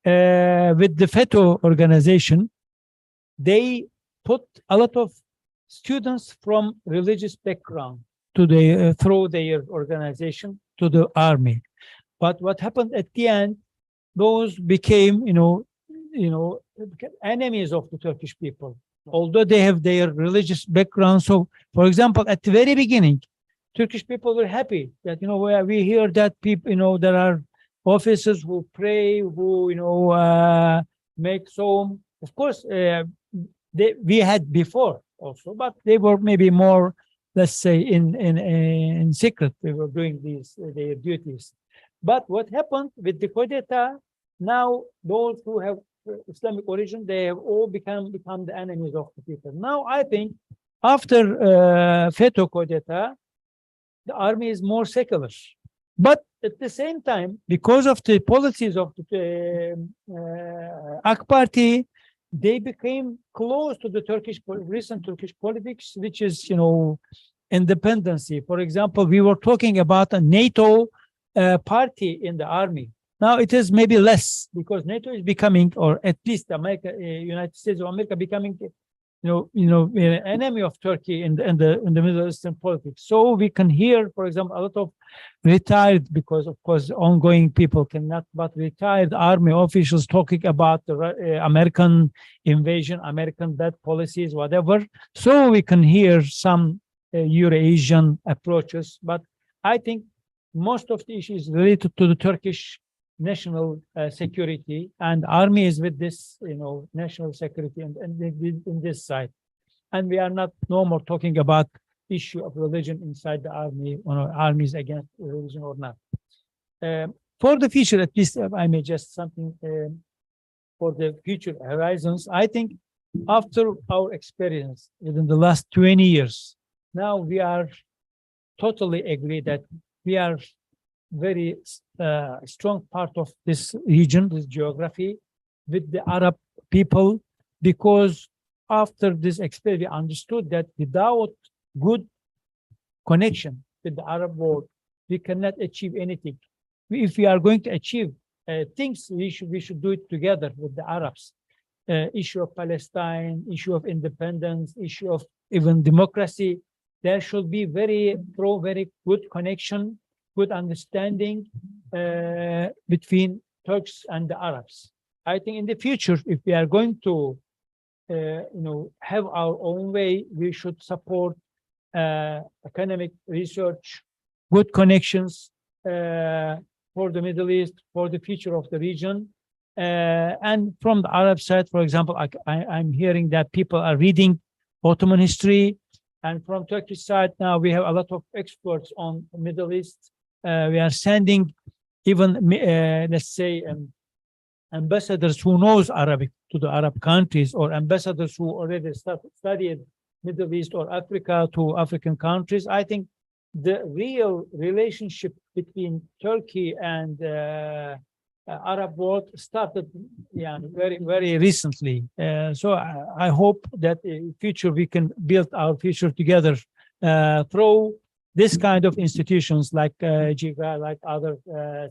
with the FETÖ organization? They put a lot of students from religious background through their organization to the army. But what happened at the end? Those became, enemies of the Turkish people, although they have their religious background. So, for example, at the very beginning, Turkish people were happy that, we hear that people, there are officers who pray, who, make psalm. Of course, we had before also, but they were maybe more, let's say, in secret. They were doing their duties. But what happened with the coup d'etat? Now, those who have Islamic origin, they have all become the enemies of the people. Now, I think after FETÖ coup d'etat, the army is more secular. But at the same time, because of the policies of the AK Party, they became close to the recent Turkish politics, which is, independency. For example, we were talking about a NATO party in the army. Now it is maybe less because NATO is becoming, or at least America, United States of America, becoming, an enemy of Turkey in the Middle Eastern politics. So we can hear, for example, a lot of retired, because of course ongoing people cannot, but retired army officials talking about the American invasion, American bad policies, whatever. So we can hear some Eurasian approaches, but I think most of the issues related to the Turkish national security, and army is with this, national security and in this side. And we are not no more talking about issue of religion inside the army, or armies against religion or not. For the future, at least I may just something for the future horizons. I think after our experience within the last 20 years, now we are totally agree that we are very strong part of this region, this geography, with the Arab people, because after this experience, we understood that without good connection with the Arab world, we cannot achieve anything. If we are going to achieve things, we should do it together with the Arabs. Issue of Palestine, issue of independence, issue of even democracy. There should be very good connection, good understanding between Turks and the Arabs. I think in the future, if we are going to, have our own way, we should support economic research, good connections for the Middle East, for the future of the region. And from the Arab side, for example, I'm hearing that people are reading Ottoman history. And from Turkish side, now we have a lot of experts on the Middle East. We are sending even, let's say, ambassadors who knows Arabic to the Arab countries, or ambassadors who already studied Middle East or Africa to African countries. I think the real relationship between Turkey and Arab world started very recently. So I hope that in future we can build our future together through this kind of institutions like GIGA, like other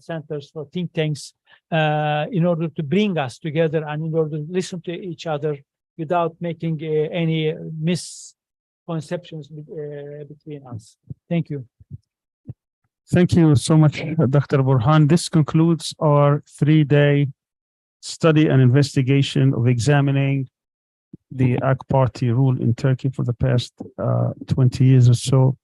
centers for think tanks, in order to bring us together and in order to listen to each other without making any misconceptions between us. Thank you. Thank you so much, Dr. Burhan. This concludes our 3-day study and investigation of examining the AK Party rule in Turkey for the past 20 years or so.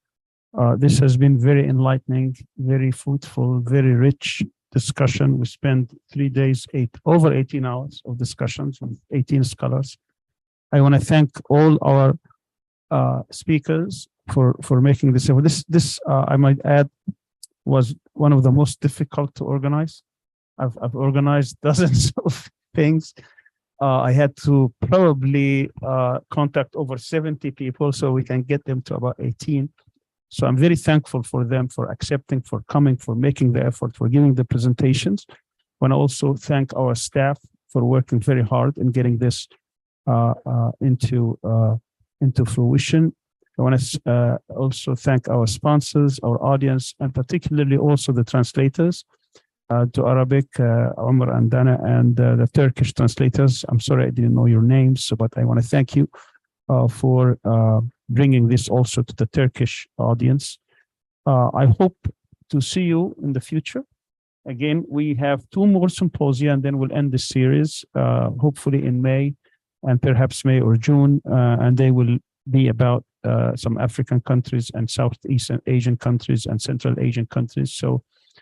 This has been very enlightening, very fruitful, very rich discussion. We spent 3 days, over 18 hours of discussions with 18 scholars. I want to thank all our speakers for making this. This I might add, was one of the most difficult to organize. I've organized dozens of things. I had to probably contact over 70 people so we can get them to about 18. So I'm very thankful for them, for accepting, for coming, for making the effort, for giving the presentations. I want to also thank our staff for working very hard in getting this into fruition. I want to also thank our sponsors, our audience, and particularly also the translators to Arabic, Omar and Dana, and the Turkish translators. I'm sorry I didn't know your names, but I want to thank you for bringing this also to the Turkish audience. I hope to see you in the future. Again, we have 2 more symposia, and then we'll end the series, hopefully in May, and perhaps May or June, and they will be about some African countries and Southeast Asian countries and Central Asian countries. So